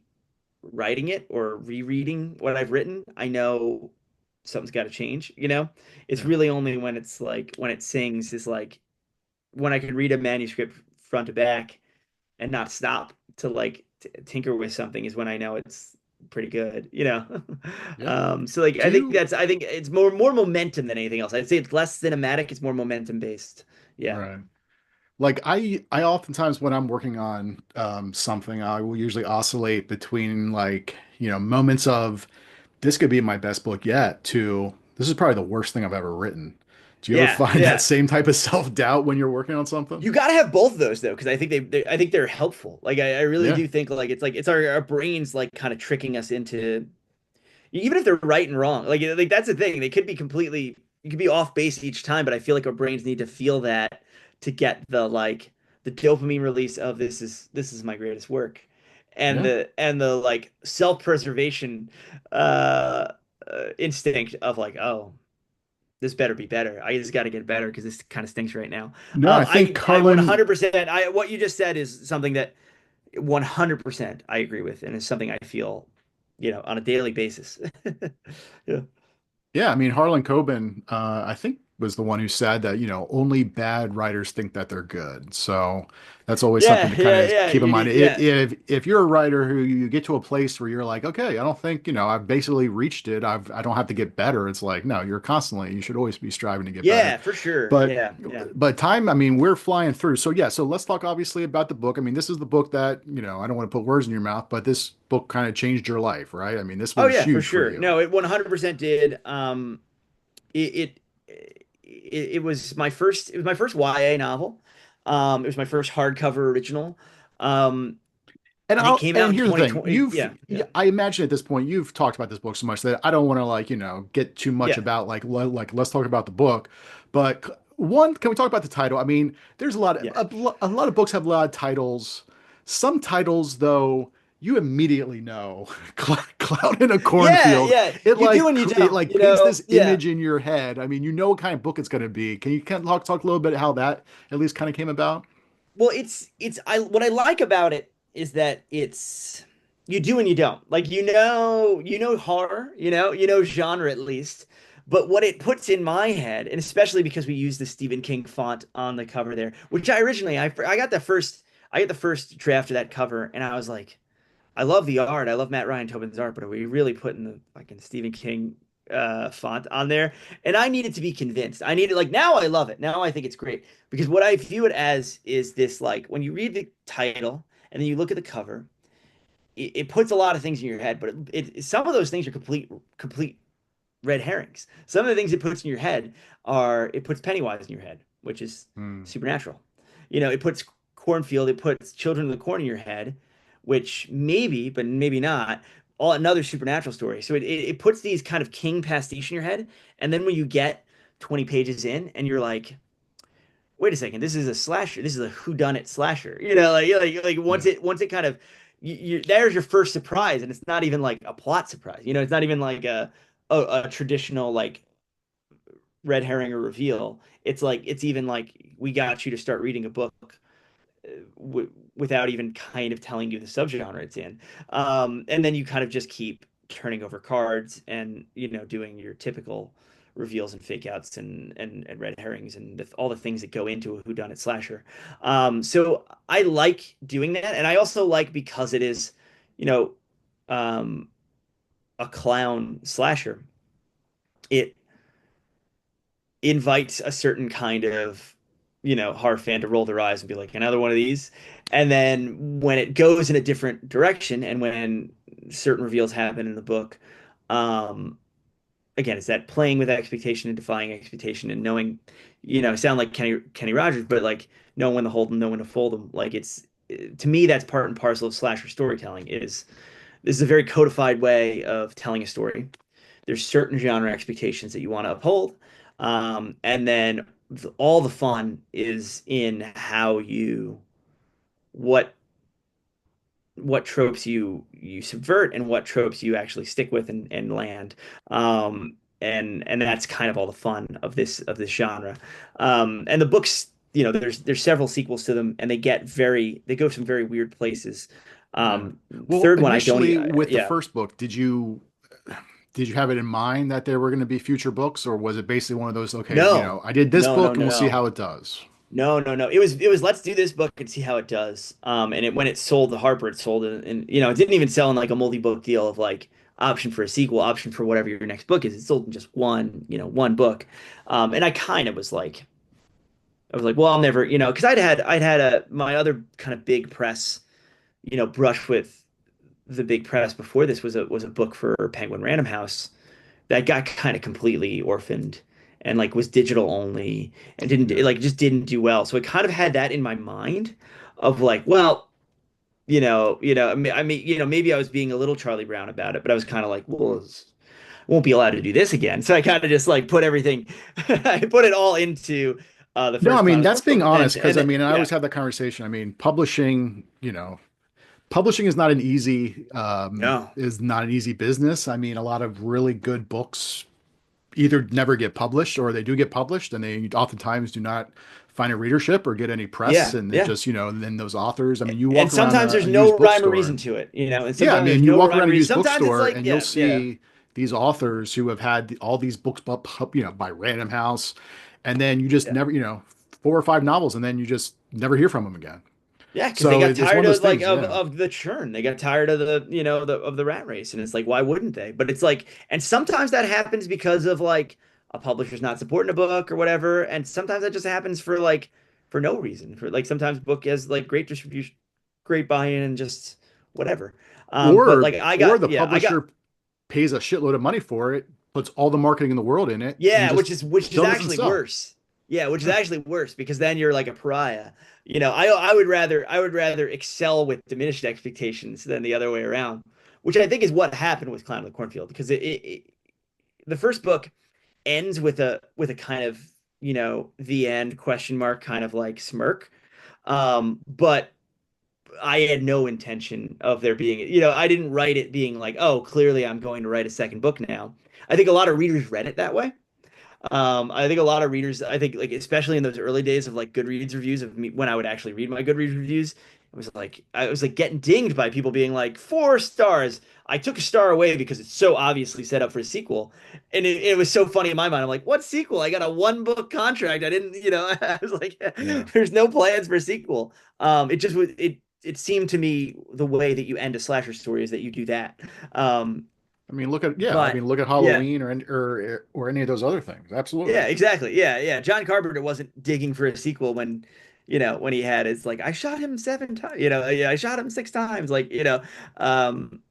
writing it or rereading what I've written, I know something's got to change, It's Yeah. really only when it's like when it sings is like when I can read a manuscript front to back and not stop to like tinker with something is when I know it's pretty good. Yeah. So like Do you, I think it's more momentum than anything else. I'd say it's less cinematic, it's more momentum based. Yeah. right. Like I oftentimes when I'm working on something, I will usually oscillate between like, moments of this could be my best book yet to this is probably the worst thing I've ever written. Do you ever Yeah, find that yeah. same type of self-doubt when you're working on something? You got to have both of those though, because I think I think they're helpful. Like I really Yeah. do think like it's our brains like kind of tricking us into even if they're right and wrong. Like that's the thing. They could be completely you could be off base each time, but I feel like our brains need to feel that to get the dopamine release of this is my greatest work, and Yeah. the like self-preservation uh, instinct of like oh this better be better. I just got to get better because this kind of stinks right now. No, I think I Carlin, 100%. I what you just said is something that 100% I agree with, and it's something I feel, on a daily basis. Yeah, yeah, I mean Harlan Coben, I think was the one who said that, only bad writers think that they're good. So that's always something yeah, to kind yeah, of yeah. keep in You mind. need, yeah, If you're a writer who you get to a place where you're like, okay, I don't think, I've basically reached it. I don't have to get better. It's like, no, you should always be striving to get better. yeah, for sure. But Yeah, yeah, time, I mean, we're flying through. So yeah, so let's talk obviously about the book. I mean, this is the book that, I don't want to put words in your mouth, but this book kind of changed your life, right? I mean, this oh was yeah, for huge for sure. you. No, it 100% did. It, it was my first YA novel. It was my first hardcover original. Um, and it came out And in here's the thing. 2020. Yeah, yeah, I imagine at this point you've talked about this book so much that I don't want to like, get too much yeah, about like let's talk about the book. But one, can we talk about the title? I mean, there's yeah. a lot of books have a lot of titles. Some titles though, you immediately know Clown in a Yeah, Cornfield. yeah. It You do like and you it don't, like you paints know? this Yeah. image in your head. I mean, you know what kind of book it's going to be. Can you kind of talk a little bit how that at least kind of came about? Well, it's I what I like about it is that it's you do and you don't. Like you know horror, you know genre at least. But what it puts in my head, and especially because we use the Stephen King font on the cover there, which I originally I got the first draft of that cover and I was like, I love the art. I love Matt Ryan Tobin's art, but are we really putting the fucking Stephen King font on there? And I needed to be convinced. I needed like now I love it. Now I think it's great because what I view it as is this like when you read the title and then you look at the cover, it puts a lot of things in your head, but some of those things are complete red herrings. Some of the things it puts in your head are it puts Pennywise in your head, which is Hmm. supernatural. It puts Cornfield, it puts Children of the Corn in your head, which maybe, but maybe not, all another supernatural story. So it puts these kind of King pastiche in your head, and then when you get 20 pages in and you're like, wait a second, this is a slasher. This is a whodunit slasher. Like once Yeah. it kind of there's your first surprise, and it's not even like a plot surprise. It's not even like a traditional like red herring or reveal. It's like it's even like we got you to start reading a book without even kind of telling you the subgenre it's in. And then you kind of just keep turning over cards and doing your typical reveals and fake outs and red herrings and all the things that go into a whodunit slasher. So I like doing that, and I also like because it is, you know, um, a clown slasher. It invites a certain kind of horror fan to roll their eyes and be like another one of these, and then when it goes in a different direction and when certain reveals happen in the book, um again, it's that playing with expectation and defying expectation and knowing, sound like Kenny Rogers, but like knowing when to hold them, knowing when to fold them. Like it's to me that's part and parcel of slasher storytelling. Is This is a very codified way of telling a story. There's certain genre expectations that you want to uphold. And then all the fun is in how you what tropes you subvert and what tropes you actually stick with and land. And that's kind of all the fun of this genre. And the books, there's several sequels to them, and they go some very weird places. Yeah. Um, Well, Third one, I don't, initially with the yeah, first book, did you have it in mind that there were going to be future books, or was it basically one of those, okay, no, I did this no, no, book and we'll see no. how it does? No, no, no. It was let's do this book and see how it does. And when it sold to Harper, it sold and it didn't even sell in like a multi-book deal of like option for a sequel, option for whatever your next book is. It sold in just one book. And I was like, well, I'll never, because I'd had my other kind of big press, brush with the big press before this was a book for Penguin Random House that got kind of completely orphaned and like was digital only and didn't Yeah. it like just didn't do well. So I kind of had that in my mind of like, well, I mean, maybe I was being a little Charlie Brown about it, but I was kind of like, well, won't be allowed to do this again. So I kind of just like put everything, I put it all into the No, I first mean, Clown that's being book, honest, because and I then mean, I yeah, always have that conversation. I mean, publishing no, is not an easy business. I mean, a lot of really good books either never get published or they do get published and they oftentimes do not find a readership or get any press. yeah, And it yeah. just, and then those authors, I mean, you And walk around sometimes there's a no used rhyme or reason bookstore. to it, and Yeah, I sometimes there's mean, you no walk rhyme around or a reason. used Sometimes it's bookstore like, and you'll yeah, yeah, see these authors who have had all these books, by Random House, and then you just yeah. never, four or five novels, and then you just never hear from them again. Yeah, because they So got it's one tired of those of like things. of Yeah. of the churn. They got tired of the rat race, and it's like, why wouldn't they? But it's like, and sometimes that happens because of like a publisher's not supporting a book or whatever, and sometimes that just happens for no reason. For like sometimes book has like great distribution, great buy-in, and just whatever. But Or like I or got the yeah, I got publisher pays a shitload of money for it, puts all the marketing in the world in it, and yeah, just which is still doesn't actually sell. worse. Yeah, which is Yeah. actually worse because then you're like a pariah. I would rather excel with diminished expectations than the other way around, which I think is what happened with Clown of the Cornfield because the first book ends with a kind of the end question mark kind of like smirk, but I had no intention of there being, I didn't write it being like, oh, clearly I'm going to write a second book now. I think a lot of readers read it that way. I think a lot of readers, I think like especially in those early days of like Goodreads reviews of me when I would actually read my Goodreads reviews, I was like getting dinged by people being like 4 stars. I took a star away because it's so obviously set up for a sequel, and it was so funny in my mind. I'm like, what sequel? I got a 1 book contract. I didn't, I was like, Yeah. there's no plans for a sequel. It just was it seemed to me the way that you end a slasher story is that you do that. Um, I mean, look at yeah. I but mean, look at yeah. Halloween or any of those other things. Absolutely. Yeah, exactly. Yeah, yeah. John Carpenter wasn't digging for a sequel when, when he had it's like I shot him 7 times, yeah, I shot him 6 times, like, um,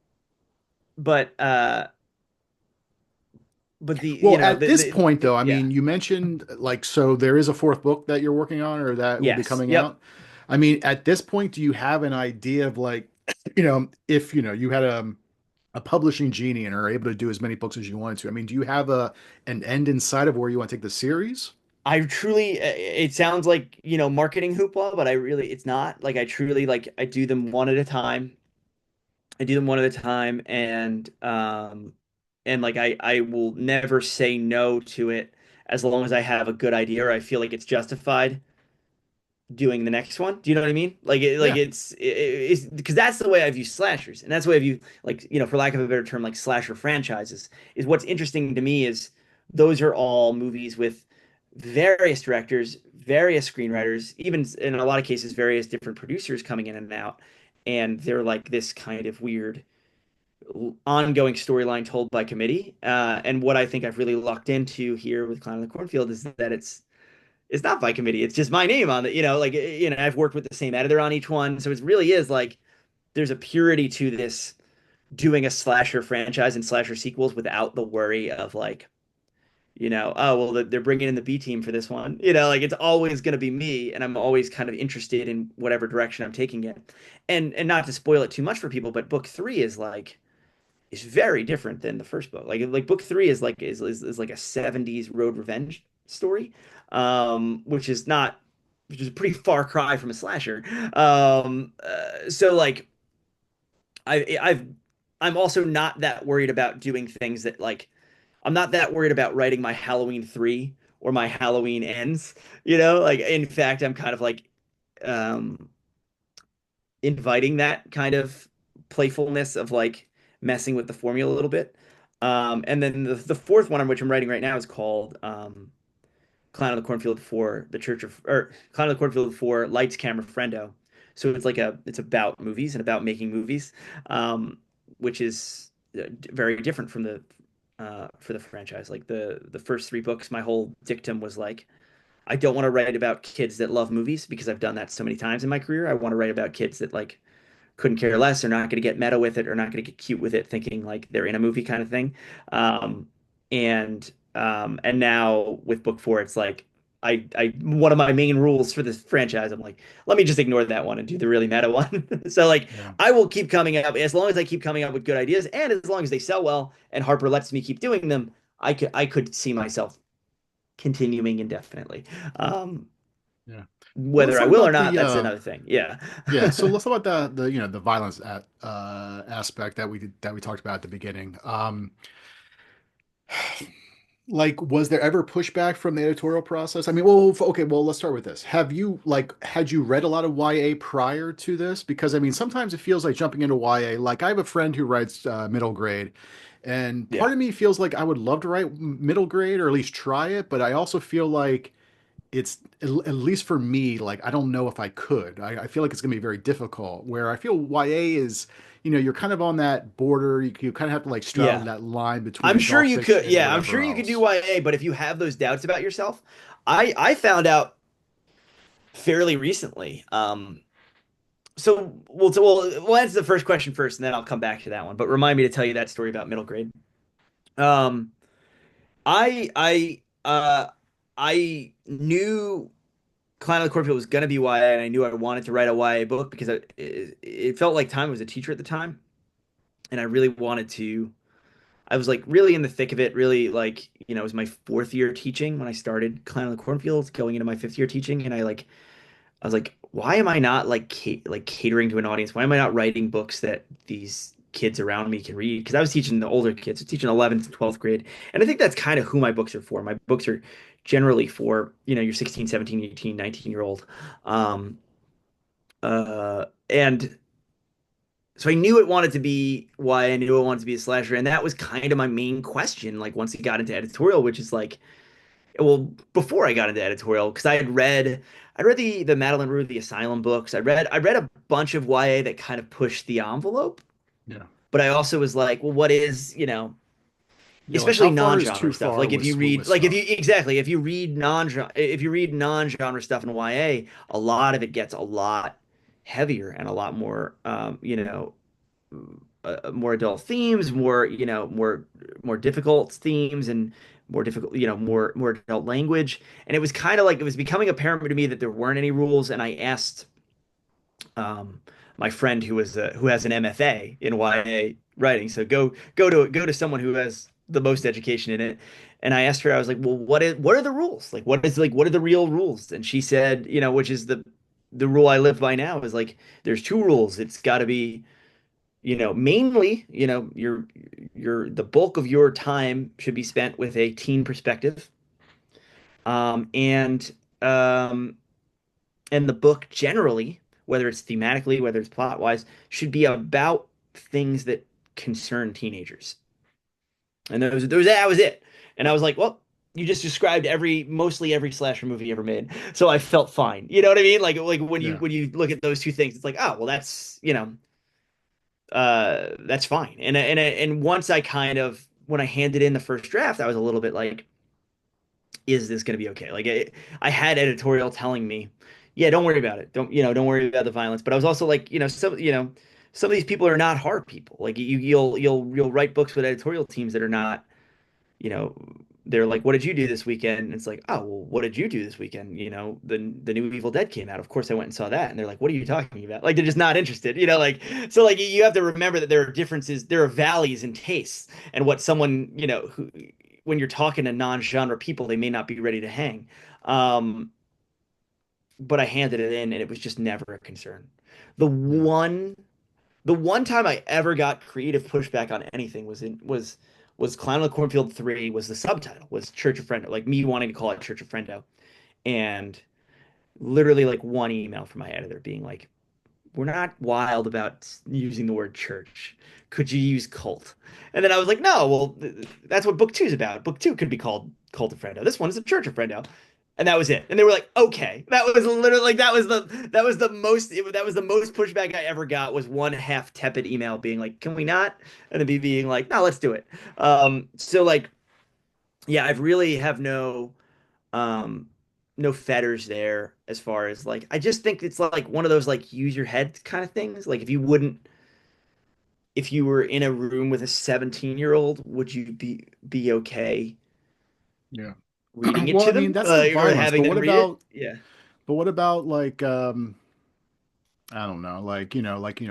but but the Well, at this point, though, I yeah, mean, you mentioned like so there is a fourth book that you're working on or that will be yes, coming yep. out. I mean, at this point, do you have an idea of like, if you had a publishing genie and are able to do as many books as you wanted to? I mean, do you have a an end in sight of where you want to take the series? I truly, it sounds like, marketing hoopla, but it's not. Like I truly like I do them one at a time. I do them one at a time, and like I will never say no to it as long as I have a good idea or I feel like it's justified doing the next one. Do you know what I mean? Yeah. It's because that's the way I view slashers, and that's the way I view like for lack of a better term, like slasher franchises. Is what's interesting to me is those are all movies with various directors, various screenwriters, even in a lot of cases, various different producers coming in and out, and they're like this kind of weird ongoing storyline told by committee. And what I think I've really lucked into here with Clown in the Cornfield is that it's not by committee. It's just my name on it. I've worked with the same editor on each one, so it really is like there's a purity to this doing a slasher franchise and slasher sequels without the worry of like, oh well, they're bringing in the B team for this one. Like it's always going to be me, and I'm always kind of interested in whatever direction I'm taking it. And not to spoil it too much for people, but book three is very different than the first book. Like book three is like is like a 70s road revenge story, which is not which is a pretty far cry from a slasher. So like I've I'm also not that worried about doing things that like I'm not that worried about writing my Halloween 3 or my Halloween ends, Like in fact, I'm kind of like um inviting that kind of playfulness of like messing with the formula a little bit. And then the fourth one, on which I'm writing right now, is called Clown of the Cornfield for the Church of, or Clown of the Cornfield for Lights, Camera, Friendo. So it's about movies and about making movies, which is very different from the for the franchise. Like the first 3 books, my whole dictum was like, I don't want to write about kids that love movies because I've done that so many times in my career. I want to write about kids that like couldn't care less. They're not going to get meta with it or not going to get cute with it, thinking like they're in a movie kind of thing. Um, and now with book 4, it's like I one of my main rules for this franchise, I'm like, let me just ignore that one and do the really meta one. So like Yeah. I will keep coming up as long as I keep coming up with good ideas and as long as they sell well and Harper lets me keep doing them, I could see myself continuing indefinitely. Um, Yeah. Well, let's whether I talk will or about not, that's another thing. Yeah. yeah. So let's talk about the violence aspect that we talked about at the beginning. Like, was there ever pushback from the editorial process? I mean, well, okay, well, let's start with this. Have you like had you read a lot of YA prior to this? Because I mean, sometimes it feels like jumping into YA. Like, I have a friend who writes middle grade, and Yeah. part of me feels like I would love to write middle grade or at least try it, but I also feel like it's at least for me, like I don't know if I could. I feel like it's gonna be very difficult. Where I feel YA is, you're kind of on that border. You kind of have to like straddle Yeah. that line between I'm sure adult you could. fiction and Yeah, I'm whatever sure you could do else. YA, but if you have those doubts about yourself, I found out fairly recently. We'll answer the first question first, and then I'll come back to that one. But remind me to tell you that story about middle grade. Um, I knew Clan of the Cornfield was gonna be YA, and I knew I wanted to write a YA book because it felt like time. I was a teacher at the time, and I really wanted to. I was like really in the thick of it, really like, it was my 4th year teaching when I started Clan of the Cornfields, going into my 5th year teaching. And I was like, why am I not like catering to an audience? Why am I not writing books that these kids around me can read? Because I was teaching the older kids, I was teaching 11th and 12th grade. And I think that's kind of who my books are for. My books are generally for, your 16, 17, 18, 19-year-old. Um, and so I knew it wanted to be why I knew it wanted to be a slasher. And that was kind of my main question. Like once he got into editorial, which is like, well, before I got into editorial, because I'd read the Madeline Rue, the Asylum books. I read a bunch of YA that kind of pushed the envelope, Yeah. but I also was like, well, what is, Yeah, like especially how far is too non-genre stuff. far Like if you with read, like stuff? if you read non-genre stuff in YA, a lot of it gets a lot heavier and a lot more, more adult themes, more difficult themes, and more difficult, more adult language. And it was kind of like it was becoming apparent to me that there weren't any rules. And I asked um, my friend who has an MFA in YA writing, so go to someone who has the most education in it. And I asked her, I was like, well, what are the rules? What are the real rules? And she said, which is the rule I live by now is like there's two rules. It's got to be mainly, the bulk of your time should be spent with a teen perspective. And um, and the book generally, whether it's thematically, whether it's plot wise, should be about things that concern teenagers. And that was it. And I was like, well, you just described mostly every slasher movie ever made. So I felt fine. You know what I mean? Like when you Yeah. when you look at those two things, it's like, oh, well, that's fine. And once I kind of when I handed in the first draft, I was a little bit like, is this going to be okay? Like I had editorial telling me, yeah, don't worry about it. Don't worry about the violence. But I was also like, some of these people are not hard people. Like you'll write books with editorial teams that are not, you know, they're like, what did you do this weekend? And it's like, oh, well, what did you do this weekend? The new Evil Dead came out. Of course, I went and saw that. And they're like, what are you talking about? Like, they're just not interested. Like, so like you have to remember that there are differences, there are valleys in tastes, and what someone, who when you're talking to non-genre people, they may not be ready to hang. Um, but I handed it in, and it was just never a concern. The Yeah. one the one time I ever got creative pushback on anything was Clown of the Cornfield 3 was the subtitle, was Church of Friendo, like me wanting to call it Church of Friendo. And literally like one email from my editor being like, we're not wild about using the word church. Could you use cult? And then I was like, no, well, that's what book two is about. Book two could be called Cult of Friendo. This one is a Church of Friendo. And that was it. And they were like, okay. That was literally like that was the most pushback I ever got was one half tepid email being like, can we not? And then being like, no, let's do it. So like, yeah, I've really have um no fetters there as far as like I just think it's like one of those like use your head kind of things. Like if you were in a room with a 17-year-old, would you be okay Yeah. reading it Well, to I mean, them? that's the Or violence, having but them read it? Yeah. what about like I don't know, like,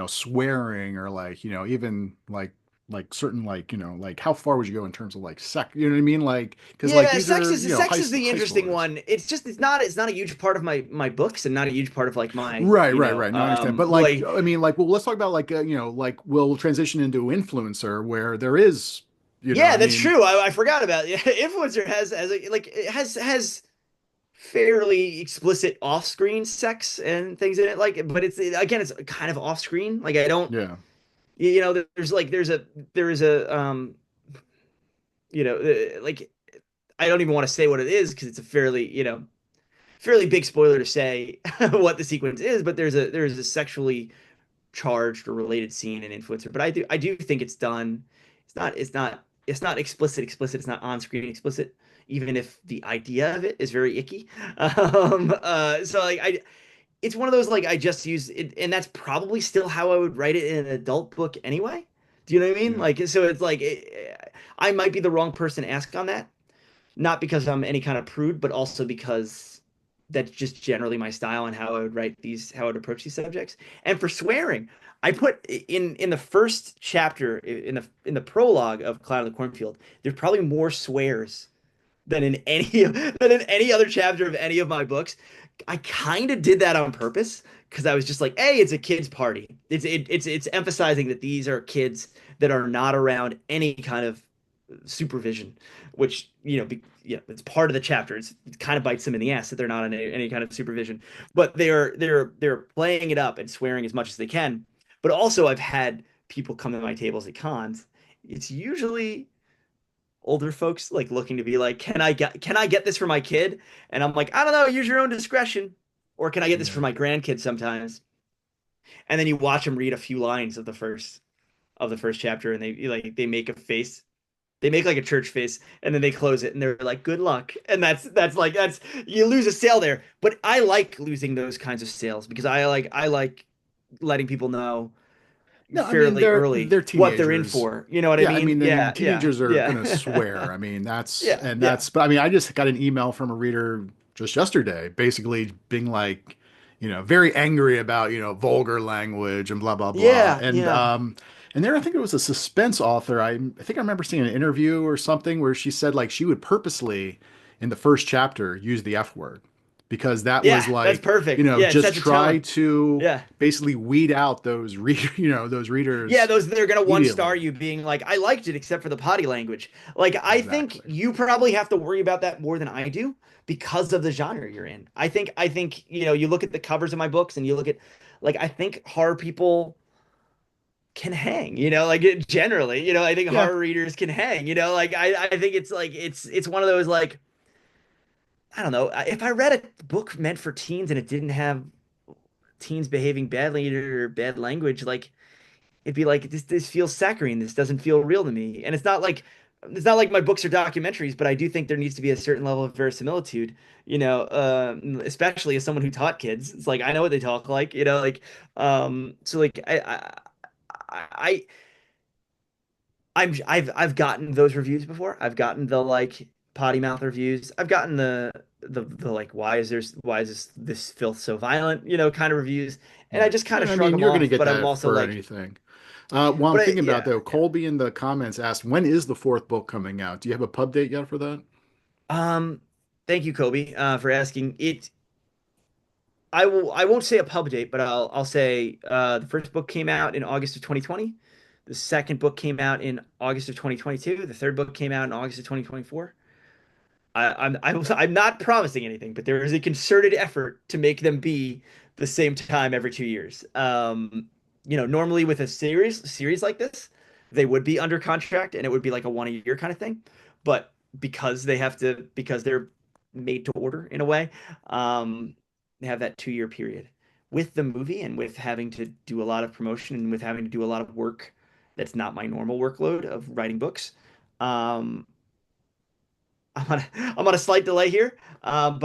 swearing or like, even like certain like, like how far would you go in terms of like sex, you know what I mean? Like, because like Yeah, these are, sex is the high interesting schoolers. one. It's not a huge part of my books and not a huge part of like my, Right, right, right. No, I understand. But like, like I mean, like, well, let's talk about like, like we'll transition into influencer where there is, yeah, I that's mean, true. I forgot about it. Influencer has like it has fairly explicit off-screen sex and things in it like but it's again it's kind of off-screen like I don't yeah, there's like there is a like I don't even want to say what it is because it's a fairly big spoiler to say what the sequence is but there's a sexually charged or related scene in Influencer but I do think it's done it's not explicit it's not on-screen explicit even if the idea of it is very icky so like I it's one of those like I just use it, and that's probably still how I would write it in an adult book anyway. Do you know what I mean? yeah, Like, so it's like I might be the wrong person to ask on that, not because I'm any kind of prude, but also because that's just generally my style and how I would how I would approach these subjects. And for swearing, I put in the first chapter in the prologue of Cloud of the Cornfield, there's probably more swears than in any other chapter of any of my books. I kind of did that on purpose because I was just like, hey, it's a kids party. It's emphasizing that these are kids that are not around any kind of supervision, which yeah, it's part of the chapter. It kind of bites them in the ass that they're not in any kind of supervision, but they're playing it up and swearing as much as they can. But also, I've had people come to my tables at cons. It's usually older folks like looking to be like, can I get this for my kid? And I'm like, I don't know, use your own discretion. Or can I get this for Yeah. my grandkids sometimes? And then you watch them read a few lines of the first chapter and they make a face. They make like a church face and then they close it and they're like, good luck. And that's you lose a sale there. But I like losing those kinds of sales because I like letting people know No, I mean fairly early they're what they're in teenagers. for. You know what I Yeah, I mean? mean, and Yeah, yeah, teenagers are gonna yeah. swear. I mean, that's Yeah, and yeah. that's. But I mean, I just got an email from a reader just yesterday, basically being like, very angry about vulgar language and blah blah blah. Yeah, yeah. And there I think it was a suspense author. I think I remember seeing an interview or something where she said like she would purposely in the first chapter use the F word because that was Yeah, that's like perfect. Yeah, it just sets a try tone. to Yeah. basically weed out those those Yeah, readers those they're gonna one star immediately. you being like, I liked it except for the potty language. Like, I think Exactly. you probably have to worry about that more than I do because of the genre you're in. I think, you look at the covers of my books and you look at like I think horror people can hang, like generally, I think Yeah. horror readers can hang, like I think it's like it's one of those like I don't know. If I read a book meant for teens and it didn't have teens behaving badly or bad language, like it'd be like this feels saccharine. This doesn't feel real to me. And it's not like my books are documentaries, but I do think there needs to be a certain level of verisimilitude, especially as someone who taught kids. It's like I know what they talk like, so like I I've gotten those reviews before. I've gotten the like potty mouth reviews. I've gotten the like why is this filth so violent, kind of reviews. And I Yeah. just kind And of I shrug mean, them you're going to off, get but I'm that also for like, anything. Well, I'm thinking about yeah, though, yeah. Colby in the comments asked, when is the fourth book coming out? Do you have a pub date yet for that? Um, Thank you, Kobe, for asking. I won't say a pub date, but I'll say the first book came out in August of 2020. The second book came out in August of 2022. The third book came out in August of 2024. I'm not promising anything, but there is a concerted effort to make them be the same time every 2 years. Normally with a series like this, they would be under contract and it would be like a one a year kind of thing. But because they're made to order in a way, they have that 2 year period. With the movie and with having to do a lot of promotion and with having to do a lot of work that's not my normal workload of writing books. Um, I'm on a slight delay here, but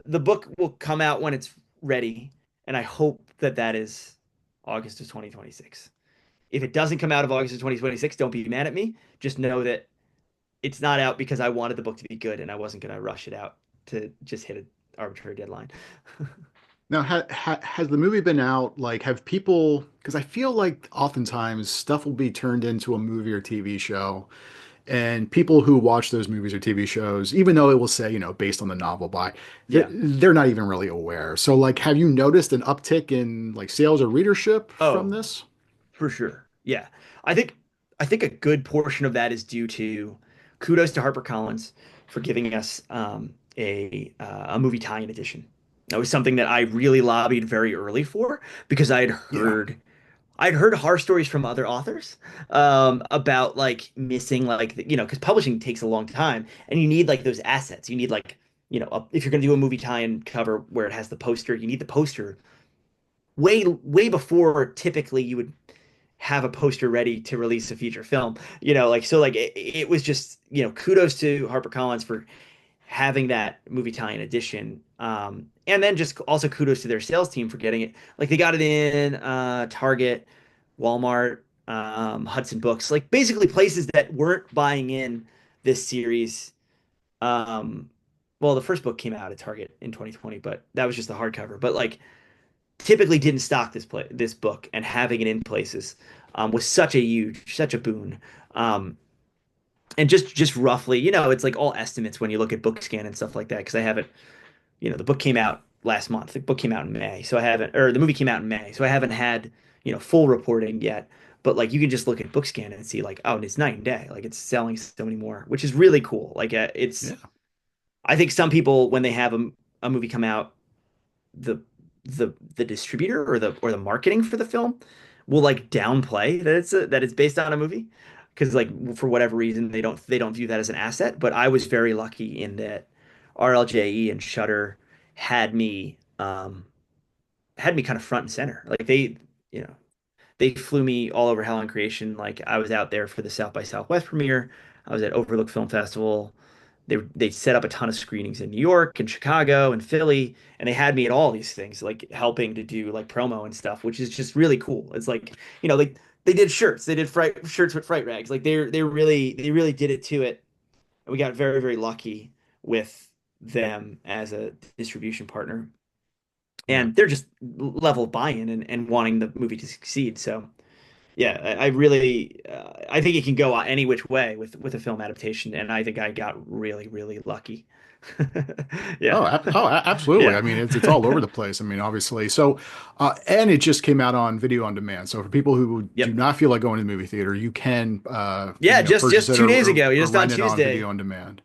the book will come out when it's ready, and I hope that that is August of 2026. If it doesn't come out of August of 2026, don't be mad at me. Just know that it's not out because I wanted the book to be good and I wasn't going to rush it out to just hit an arbitrary deadline. Now, has the movie been out? Like, have people, because I feel like oftentimes stuff will be turned into a movie or TV show, and people who watch those movies or TV shows, even though it will say, based on the novel by, Yeah. they're not even really aware. So, like, have you noticed an uptick in like sales or readership from Oh, this? for sure. Yeah. I think I think a good portion of that is due to kudos to HarperCollins for giving us a movie tie-in edition. That was something that I really lobbied very early for because Yeah. I'd heard horror stories from other authors about like missing like because publishing takes a long time and you need like those assets. You need like if you're going to do a movie tie-in cover where it has the poster, you need the poster way before typically you would have a poster ready to release a feature film. Like so like it was just, kudos to HarperCollins for having that movie tie-in edition. And then just also kudos to their sales team for getting it. Like they got it in Target, Walmart, Hudson Books, like basically places that weren't buying in this series. Um, well, the first book came out at Target in 2020, but that was just the hardcover. But like typically didn't stock this book, and having it in places was such a boon. Um, And just roughly, it's like all estimates when you look at book scan and stuff like that, because I haven't, the book came out last month. The book came out in May, so I haven't, or the movie came out in May, so I haven't had, full reporting yet. But like you can just look at book scan and see like, oh, it's night and day. Like it's selling so many more, which is really cool. Like Yeah. I think some people when they have a movie come out, the the distributor or the marketing for the film will like downplay that it's based on a movie because like for whatever reason they don't view that as an asset. But I was very lucky in that RLJE and Shudder had me kind of front and center. Like you know they flew me all over Hell on Creation. Like I was out there for the South by Southwest premiere. I was at Overlook Film Festival. They set up a ton of screenings in New York and Chicago and Philly, and they had me at all these things, like helping to do like promo and stuff, which is just really cool. It's like, they did shirts, they did shirts with fright rags, like they really did it to it, and we got very, very lucky with them as a distribution partner, Yeah. and they're just level buy-in and wanting the movie to succeed. So yeah, I really, I think it can go any which way with a film adaptation, and I think I got really, really lucky. Yeah, Absolutely. yeah, I mean, it's all over the place. I mean, obviously. So, and it just came out on video on demand. So for people who do yep, not feel like going to the movie theater, you can, yeah. Just purchase just it 2 days ago, or just on rent it on video Tuesday. on demand.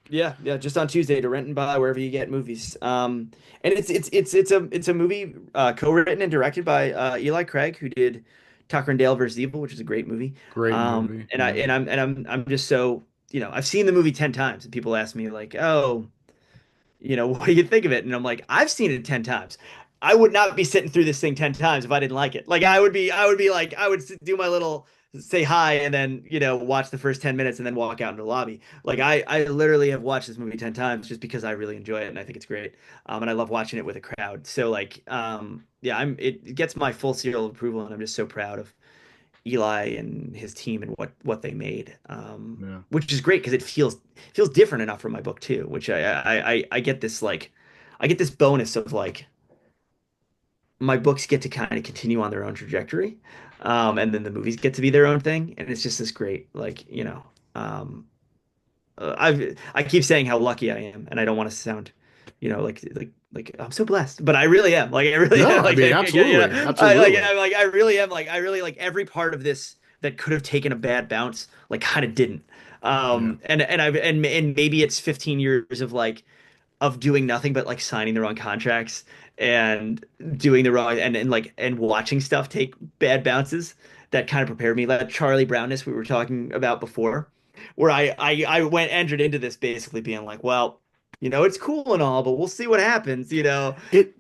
Yeah, yeah, just on Tuesday to rent and buy wherever you get movies. And it's a movie co-written and directed by Eli Craig, who did Tucker and Dale versus Evil, which is a great movie. Great movie. And I Yeah. and I'm just so, I've seen the movie 10 times, and people ask me like, oh, what do you think of it? And I'm like, I've seen it 10 times. I would not be sitting through this thing 10 times if I didn't like it. Like I would be like, I would do my little say hi and then, watch the first 10 minutes and then walk out into the lobby. Like I literally have watched this movie 10 times just because I really enjoy it and I think it's great. And I love watching it with a crowd. So like, yeah, it gets my full seal of approval and I'm just so proud of Eli and his team and what they made, Yeah. which is great because it feels different enough from my book too. Which I get this like I get this bonus of like my books get to kind of continue on their own trajectory, and then the movies get to be their own thing, and it's just this great like um, I keep saying how lucky I am, and I don't want to sound, like I'm so blessed, but I really am. Like I really No, am. I Like mean, absolutely. Absolutely. I really am. Like I really like every part of this that could have taken a bad bounce, like kind of didn't. Yeah. And maybe it's 15 years of like of doing nothing but like signing the wrong contracts and doing the wrong and watching stuff take bad bounces that kind of prepared me. That Charlie Brownness we were talking about before, where I went entered into this basically being like, well, it's cool and all, but we'll see what happens, It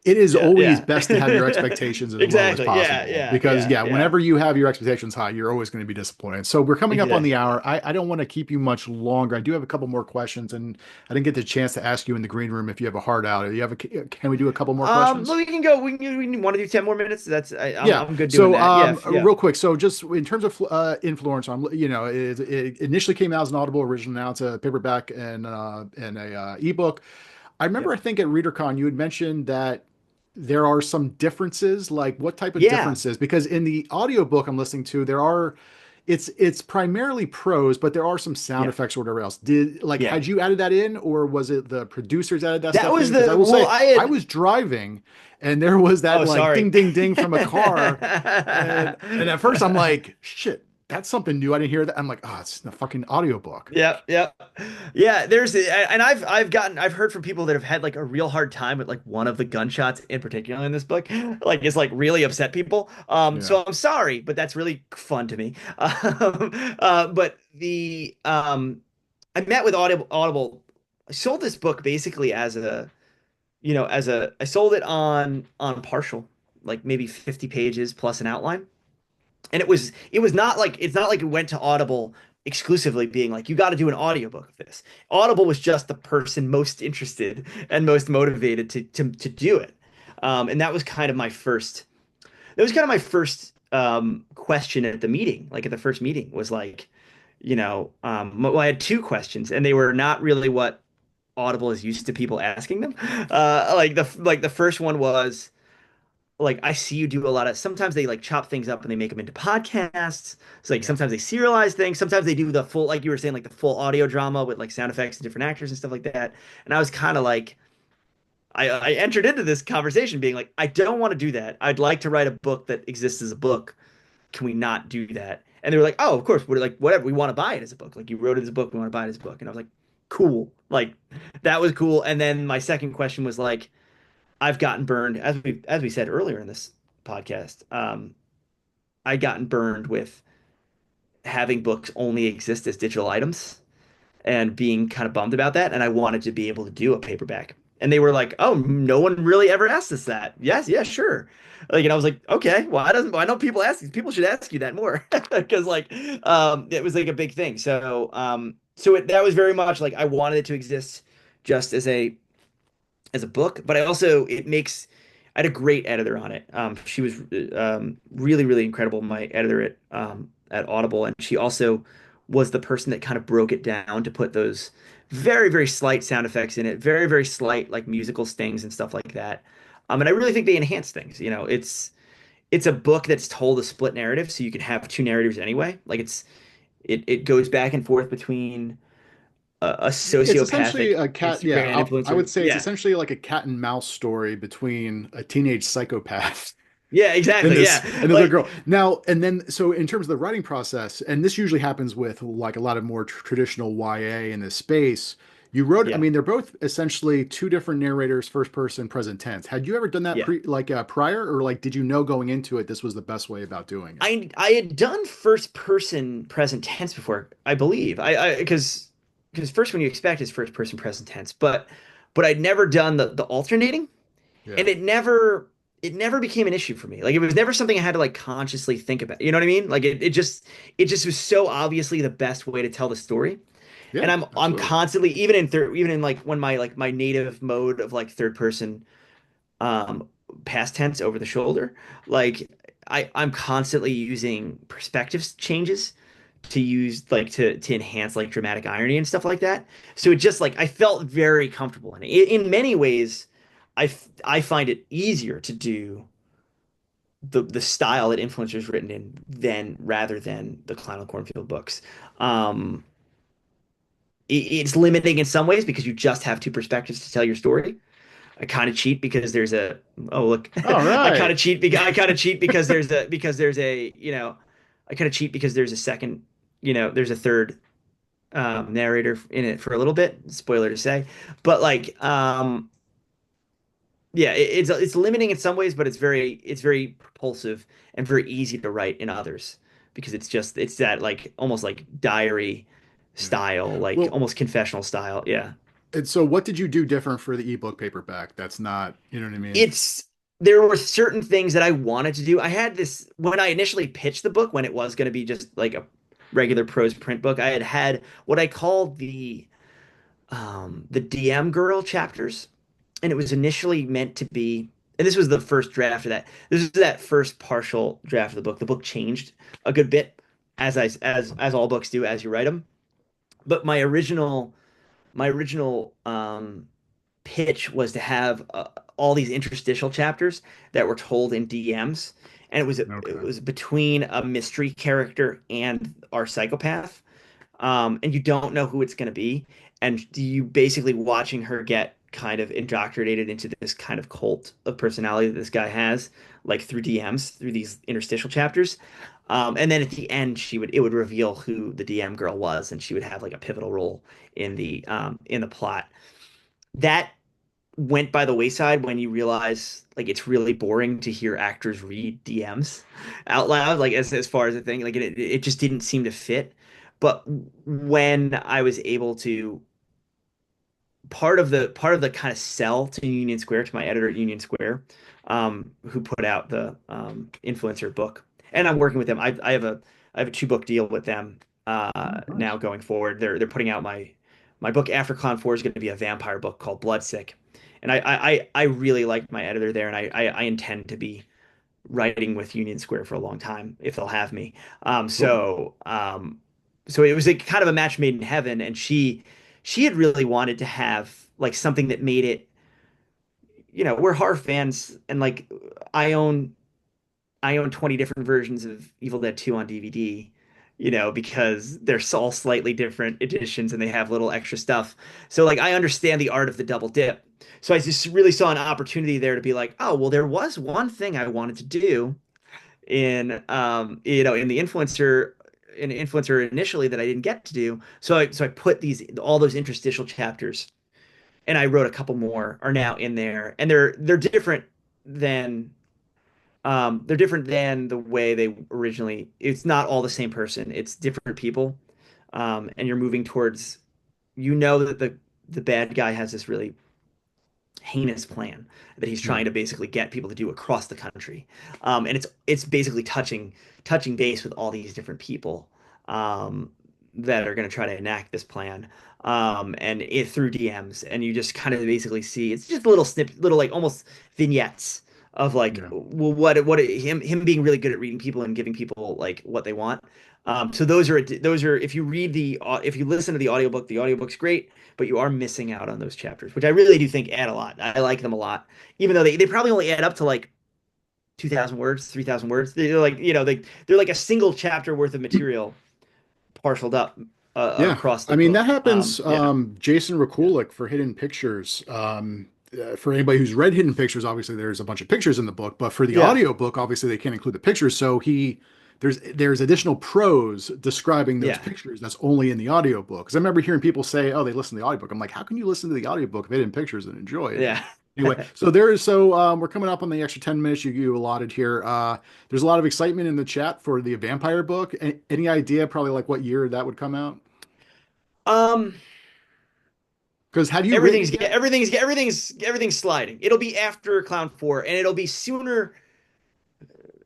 is Yeah, always yeah. best to have your expectations as low as Exactly. Yeah, possible yeah, because yeah, yeah, yeah. whenever you have your expectations high, you're always going to be disappointed. So we're coming up on the Exactly. hour. I don't want to keep you much longer. I do have a couple more questions, and I didn't get the chance to ask you in the green room if you have a heart out. You have a, can we do a couple more Well, questions? we can go. We want to do 10 more minutes. Yeah. I'm good doing So, that. Yeah, yeah, real quick. So, just in terms of influence, it initially came out as an Audible original. Now it's a paperback and a ebook. I remember, yep, I think at ReaderCon, you had mentioned that there are some differences. Like, what type of yeah, differences? Because in the audiobook I'm listening to, it's primarily prose, but there are some sound yeah, effects or whatever else. Did like yeah. had you added that in, or was it the producers added that That stuff was in? Because I the will well. say I I had. was driving, and there was that Oh, like sorry. ding ding ding from a car, and at first I'm like, shit, that's something new. I didn't hear that. I'm like, oh, it's the fucking audiobook. Yeah, yeah, yeah. And I've heard from people that have had like a real hard time with like one of the gunshots in particular in this book, like it's like really upset people. Yeah. So I'm sorry, but that's really fun to me. But I met with Audible. I sold this book basically I sold it on partial, like maybe 50 pages plus an outline. And it was not like it's not like it went to Audible exclusively being like you got to do an audiobook of this. Audible was just the person most interested and most motivated to do it. And that was kind of my first question at the meeting, like at the first meeting was like, well, I had two questions and they were not really what Audible is used to people asking them. Like the first one was like I see you do a lot of sometimes they like chop things up and they make them into podcasts. So like Yeah. sometimes they serialize things, sometimes they do the full like you were saying like the full audio drama with like sound effects and different actors and stuff like that. And I was kind of like I entered into this conversation being like I don't want to do that. I'd like to write a book that exists as a book. Can we not do that? And they were like, "Oh, of course. We're like whatever. We want to buy it as a book. Like you wrote it as a book, we want to buy it as a book." And I was like, "Cool." Like that was cool. And then my second question was like I've gotten burned as we said earlier in this podcast. I'd gotten burned with having books only exist as digital items and being kind of bummed about that. And I wanted to be able to do a paperback. And they were like, "Oh, no one really ever asked us that." Yes, yeah, sure. Like, and I was like, "Okay, well, why don't people ask these? People should ask you that more." Because like, it was like a big thing. That was very much like I wanted it to exist just as a book, but I also it makes I had a great editor on it. She was really really incredible, my editor at Audible, and she also was the person that kind of broke it down to put those very very slight sound effects in it, very very slight like musical stings and stuff like that. And I really think they enhance things. You know, it's a book that's told a split narrative, so you can have two narrators anyway. Like it goes back and forth between a It's essentially sociopathic a cat. Yeah, Instagram I would influencer. say it's Yeah. essentially like a cat and mouse story between a teenage psychopath Yeah, exactly. Yeah. and this little Like, girl. Now and then, so in terms of the writing process, and this usually happens with like a lot of more traditional YA in this space. You wrote, I yeah. mean, they're both essentially two different narrators, first person, present tense. Had you ever done that Yeah. prior, or like did you know going into it this was the best way about doing it? I had done first person present tense before, I believe. I because first one you expect is first person present tense, but I'd never done the alternating, and Yeah. it never became an issue for me. Like it was never something I had to like consciously think about. You know what I mean? Like it just was so obviously the best way to tell the story. And Yeah, I'm absolutely. constantly even in like when my native mode of like third person um past tense over the shoulder, like I'm constantly using perspectives changes to use like to enhance like dramatic irony and stuff like that. So it just like I felt very comfortable in it. In many ways, I find it easier to do the style that influencers written in than rather than the Clown and Cornfield books. Um, it's limiting in some ways because you just have two perspectives to tell your story. I kind of cheat because there's a oh look, All I kind right. of cheat because I kind of cheat because there's a I kind of cheat because there's a second there's a third narrator in it for a little bit. Spoiler to say, but like yeah, it's limiting in some ways, but it's very propulsive and very easy to write in others because it's that like almost like diary Yeah. style, like Well, almost confessional style. Yeah. and so what did you do different for the ebook paperback? That's not, you know what I mean? It's there were certain things that I wanted to do. I had this when I initially pitched the book when it was going to be just like a regular prose print book. I had what I called the DM girl chapters, and it was initially meant to be. And this was the first draft of that. This is that first partial draft of the book. The book changed a good bit as all books do as you write them. But my original pitch was to have all these interstitial chapters that were told in DMs, and it Okay. was between a mystery character and our psychopath, and you don't know who it's going to be, and you basically watching her get kind of indoctrinated into this kind of cult of personality that this guy has, like through DMs, through these interstitial chapters. And then at the end, it would reveal who the DM girl was, and she would have like a pivotal role in the plot. That went by the wayside when you realize like it's really boring to hear actors read DMs out loud, like as far as the thing, like it just didn't seem to fit. But when I was able to part of the kind of sell to Union Square to my editor at Union Square, who put out the influencer book, and I'm working with them. I have a two book deal with them Oh, now nice. going forward. They're putting out my book after Clown 4 is going to be a vampire book called Bloodsick, and I really like my editor there, and I intend to be writing with Union Square for a long time if they'll have me. Cool. So it was a kind of a match made in heaven, and she had really wanted to have like something that made it we're horror fans, and like I own I own 20 different versions of Evil Dead 2 on DVD, because they're all slightly different editions and they have little extra stuff. So like I understand the art of the double dip. So I just really saw an opportunity there to be like, oh, well, there was one thing I wanted to do in the influencer initially that I didn't get to do. So I put these all those interstitial chapters, and I wrote a couple more are now in there, and than they're different than the way they originally. It's not all the same person. It's different people, and you're moving towards. That the bad guy has this really heinous plan that he's Yeah. trying to basically get people to do across the country, and it's basically touching base with all these different people that are going to try to enact this plan. And it through DMs, and you just kind of basically see it's just little little like almost vignettes of like, Yeah. well, what him being really good at reading people and giving people like what they want. So those are if you listen to the audiobook's great, but you are missing out on those chapters, which I really do think add a lot. I like them a lot, even though they probably only add up to like 2,000 words, 3,000 words. They're like, they're like a single chapter worth of material parceled up Yeah. across the I mean, that book. happens. Yeah, Jason Rekulic for Hidden Pictures. For anybody who's read Hidden Pictures, obviously there's a bunch of pictures in the book, but for the yeah, audio book, obviously they can't include the pictures. So there's additional prose describing those yeah, pictures that's only in the audio book. Because I remember hearing people say, "Oh, they listen to the audiobook." I'm like, how can you listen to the audiobook of Hidden Pictures and enjoy it? yeah. Anyway, we're coming up on the extra 10 minutes you allotted here. There's a lot of excitement in the chat for the vampire book. Any idea probably like what year that would come out? Um, Because have you written it yet? everything's sliding. It'll be after Clown 4, and it'll be sooner.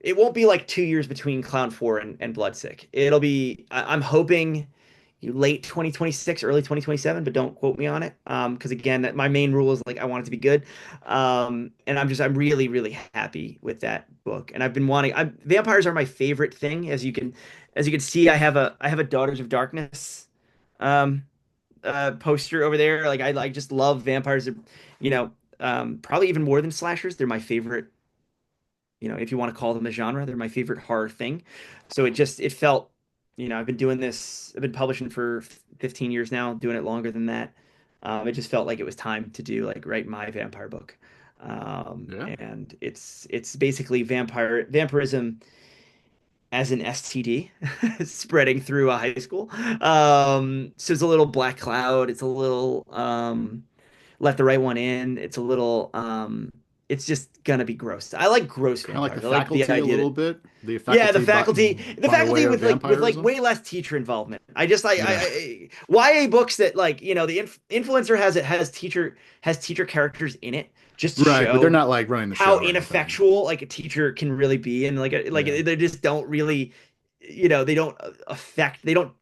It won't be like 2 years between Clown 4 and Bloodsick. It'll be, I'm hoping, late 2026, early 2027, but don't quote me on it. Because again, my main rule is like I want it to be good. And I'm really, really happy with that book. And I've been vampires are my favorite thing. As you can see, I have a Daughters of Darkness um poster over there. Like I just love vampires. You know, probably even more than slashers. They're my favorite, if you want to call them a genre, they're my favorite horror thing. So it felt, I've been publishing for 15 years now, doing it longer than that. It just felt like it was time to write my vampire book. Yeah, And it's basically vampirism as an STD spreading through a high school. So it's a little Black Cloud. It's a little Let the Right One In. It's just gonna be gross. I like gross kind of like the vampires. I like the faculty a idea little that, bit. The yeah, faculty the by way faculty of with vampirism. way less teacher involvement. Yeah, YA books that like, the influencer has teacher characters in it just to right. But they're show not like running the show how or anything. ineffectual like a teacher can really be, and like Yeah, they just don't really, they don't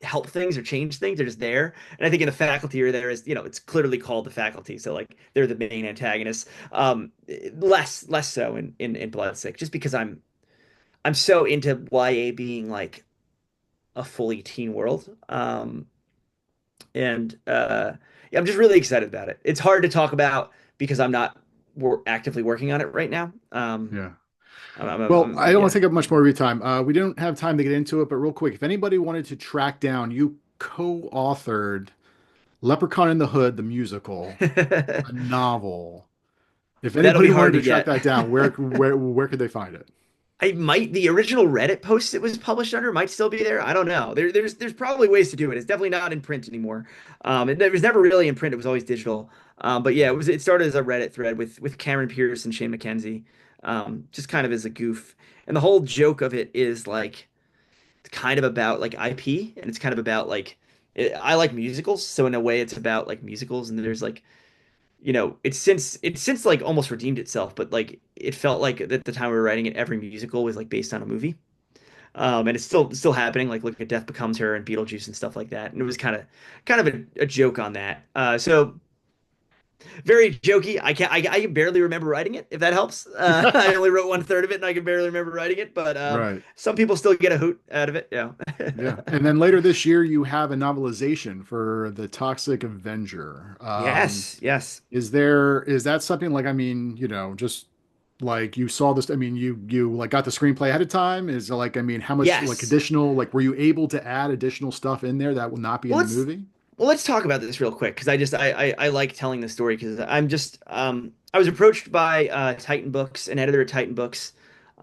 help things or change things. They're just there. And I think in the faculty or there is, it's clearly called the faculty, so like they're the main antagonists. Less so in Bloodsick, just because I'm so into YA being like a fully teen world. And Yeah, I'm just really excited about it. It's hard to talk about because I'm not actively working on it right now. yeah. Well, I don't want Yeah. to take up much more of your time. We don't have time to get into it, but real quick, if anybody wanted to track down, you co-authored Leprechaun in the Hood, the musical, a novel. If That'll be anybody wanted hard to to track get. that down, where could they find it? The original Reddit post it was published under might still be there. I don't know. There's probably ways to do it. It's definitely not in print anymore. It was never really in print. It was always digital. But yeah, it started as a Reddit thread with Cameron Pierce and Shane McKenzie, just kind of as a goof. And the whole joke of it is like it's kind of about like IP, and it's kind of about like I like musicals, so in a way it's about like musicals, and there's like, it's since like almost redeemed itself, but like it felt like at the time we were writing it, every musical was like based on a movie. And it's still happening. Like look at Death Becomes Her and Beetlejuice and stuff like that. And it was kind of a joke on that. So Very jokey. I can barely remember writing it, if that helps. I only wrote one third of it and I can barely remember writing it, but Right. some people still get a hoot out of it. Yeah. Yeah. And then later this year, you have a novelization for the Toxic Avenger. Yes, yes. Is that something like, I mean, just like you saw this, I mean, you like got the screenplay ahead of time? Is it like, I mean, how much like Yes. additional, like, were you able to add additional stuff in there that will not be in Well, the let's movie? well let's talk about this real quick because I like telling this story because I was approached by Titan Books, an editor at Titan Books,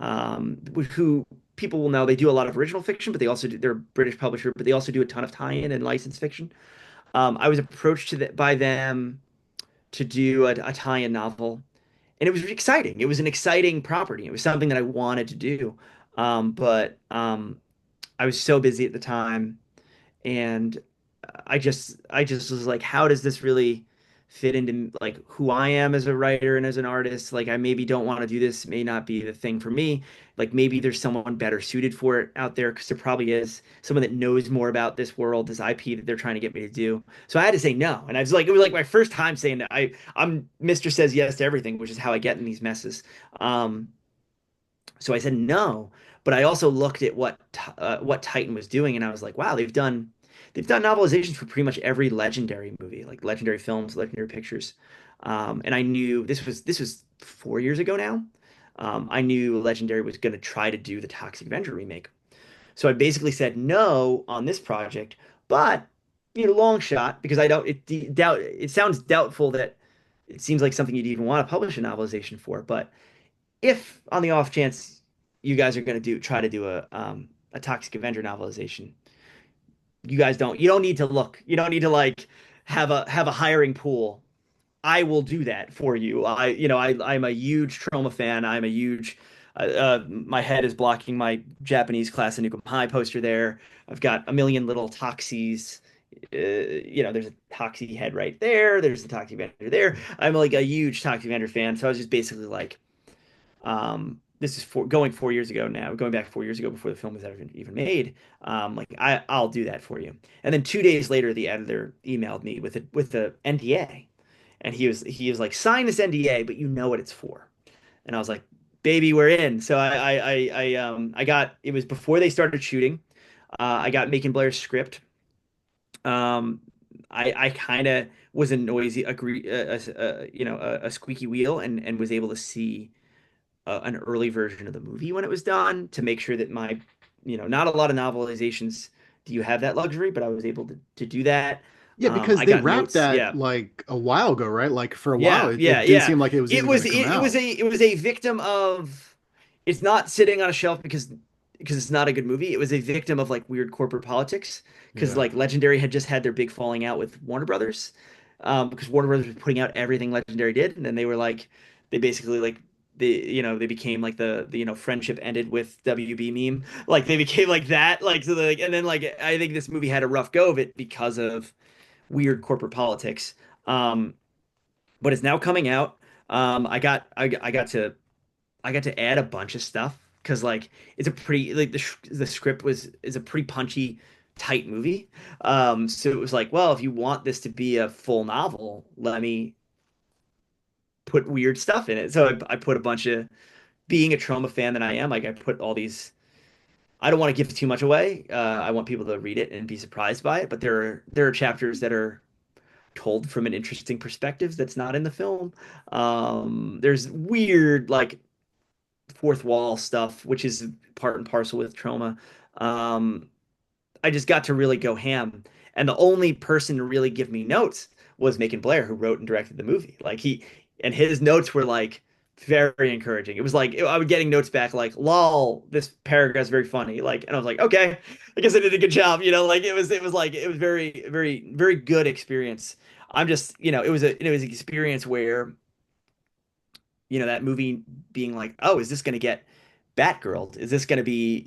who people will know they do a lot of original fiction, but they're a British publisher, but they also do a ton of tie-in and licensed fiction. I was approached by them to do a tie-in novel, and it was exciting. It was an exciting property. It was something that I wanted to do, but I was so busy at the time and I just was like, how does this really fit into like who I am as a writer and as an artist? Like I maybe don't want to do this, may not be the thing for me. Like maybe there's someone better suited for it out there because there probably is someone that knows more about this world, this IP that they're trying to get me to do. So I had to say no. And I was like, it was like my first time saying that I'm Mr. Says yes to everything, which is how I get in these messes. Um, so I said no, but I also looked at what Titan was doing, and I was like, wow, they've done novelizations for pretty much every legendary movie, like legendary films, legendary pictures. And I knew this was 4 years ago now. I knew Legendary was going to try to do the Toxic Avenger remake. So I basically said no on this project, but long shot because I don't. It sounds doubtful that it seems like something you'd even want to publish a novelization for, but if on the off chance you guys are going to try to do a Toxic Avenger novelization, you don't need to look. You don't need to like have a hiring pool. I will do that for you. I'm a huge Trauma fan. I'm a huge my head is blocking my Japanese class in Nukem High poster there. I've got a million little Toxies. There's a Toxie head right there. There's the Toxic Avenger there. I'm like a huge Toxic Avenger fan, so I was just basically like, this is going 4 years ago now, going back 4 years ago before the film was ever even made. Like I'll do that for you. And then 2 days later, the editor emailed me with the NDA, and he was like, sign this NDA, but you know what it's for. And I was like, baby, we're in. So I got it was before they started shooting. I got Macon Blair's script. Um, I kind of was a noisy, a squeaky wheel, and was able to see an early version of the movie when it was done to make sure that not a lot of novelizations do you have that luxury, but I was able to do that. Yeah, because I they got wrapped notes. that Yeah. like a while ago, right? Like for a while, Yeah, it, yeah, it didn't yeah. seem like it was It even going was to come it, it was out. a victim of it's not sitting on a shelf because it's not a good movie. It was a victim of like weird corporate politics because Yeah. like Legendary had just had their big falling out with Warner Brothers, because Warner Brothers was putting out everything Legendary did, and then they were like they basically like they became like the friendship ended with WB meme. Like they became like that. Like so like and then like I think this movie had a rough go of it because of weird corporate politics. Um, but it's now coming out. I got to add a bunch of stuff because like it's a pretty like the script is a pretty punchy, tight movie. So it was like, well, if you want this to be a full novel, let me put weird stuff in it. So I put a bunch of being a Trauma fan that I am, like I put all these. I don't want to give too much away. I want people to read it and be surprised by it. But there are chapters that are told from an interesting perspective that's not in the film. There's weird like fourth wall stuff, which is part and parcel with Trauma. Um, I just got to really go ham, and the only person to really give me notes was Macon Blair, who wrote and directed the movie. Like and his notes were like very encouraging. It was like I was getting notes back like, "Lol, this paragraph's very funny." Like, and I was like, "Okay, I guess I did a good job." Like it was very very very good experience. I'm just it was an experience where that movie being like, oh, is this going to get Batgirl? Is this going to be,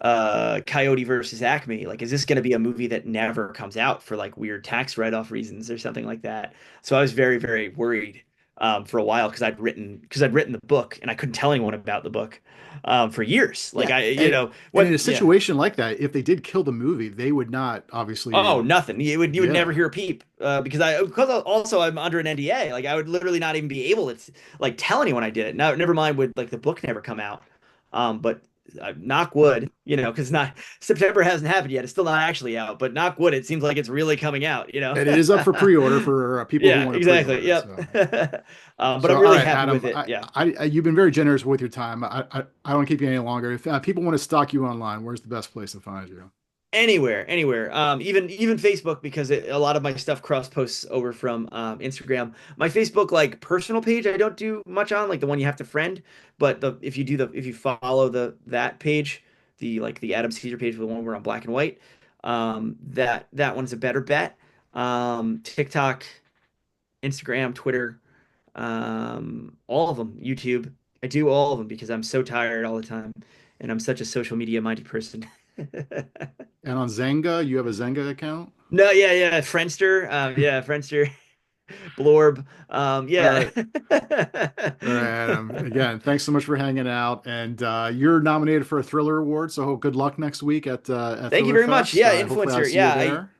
Coyote versus Acme? Like, is this going to be a movie that never comes out for like weird tax write-off reasons or something like that? So I was very, very worried for a while because I'd written the book and I couldn't tell anyone about the book for years. Like Yeah, I, you and know, and in what? a Yeah. situation like that, if they did kill the movie, they would not Oh, obviously. nothing. You would never Yeah, hear a peep because also I'm under an NDA. Like I would literally not even be able to like tell anyone I did it. Now, never mind would like the book never come out. But knock wood, because not September hasn't happened yet. It's still not actually out. But knock wood, it seems like it's really coming out. and it is up for pre-order for people who Yeah, want to exactly. pre-order. Yep. So. But So, I'm all really right, happy Adam, with it. Yeah. you've been very generous with your time. I don't keep you any longer. If people want to stalk you online, where's the best place to find you? Anywhere, anywhere. Even Facebook because a lot of my stuff cross posts over from Instagram. My Facebook like personal page, I don't do much on, like the one you have to friend. But if you follow that page, the Adam Caesar page, the one where I'm black and white, that one's a better bet. TikTok, Instagram, Twitter, all of them, YouTube. I do all of them because I'm so tired all the time, and I'm such a social media minded person. And on Zynga, you have a Zynga account? No, yeah, yeah, Friendster, yeah, Friendster, Blorb, All yeah. right. All right, Adam. Again, thanks so much for hanging out. And you're nominated for a Thriller Award, so good luck next week at Thank you Thriller very much. Fest. Yeah, Hopefully, I influencer. see you Yeah, there.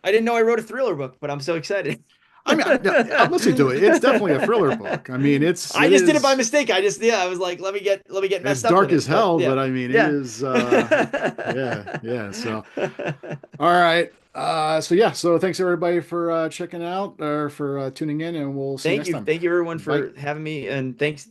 I didn't know I wrote a thriller book, but I'm so excited. I mean, I'm listening to it. It's definitely a thriller book. I mean, I it just did it by is mistake. I was like, let me get it's messed up with dark as it. But hell, yeah, but I mean, it yeah. is yeah, yeah. So, all right. So yeah, so thanks everybody for checking out or for tuning in, and we'll see you next time. Thank you everyone Bye. for having me, and thanks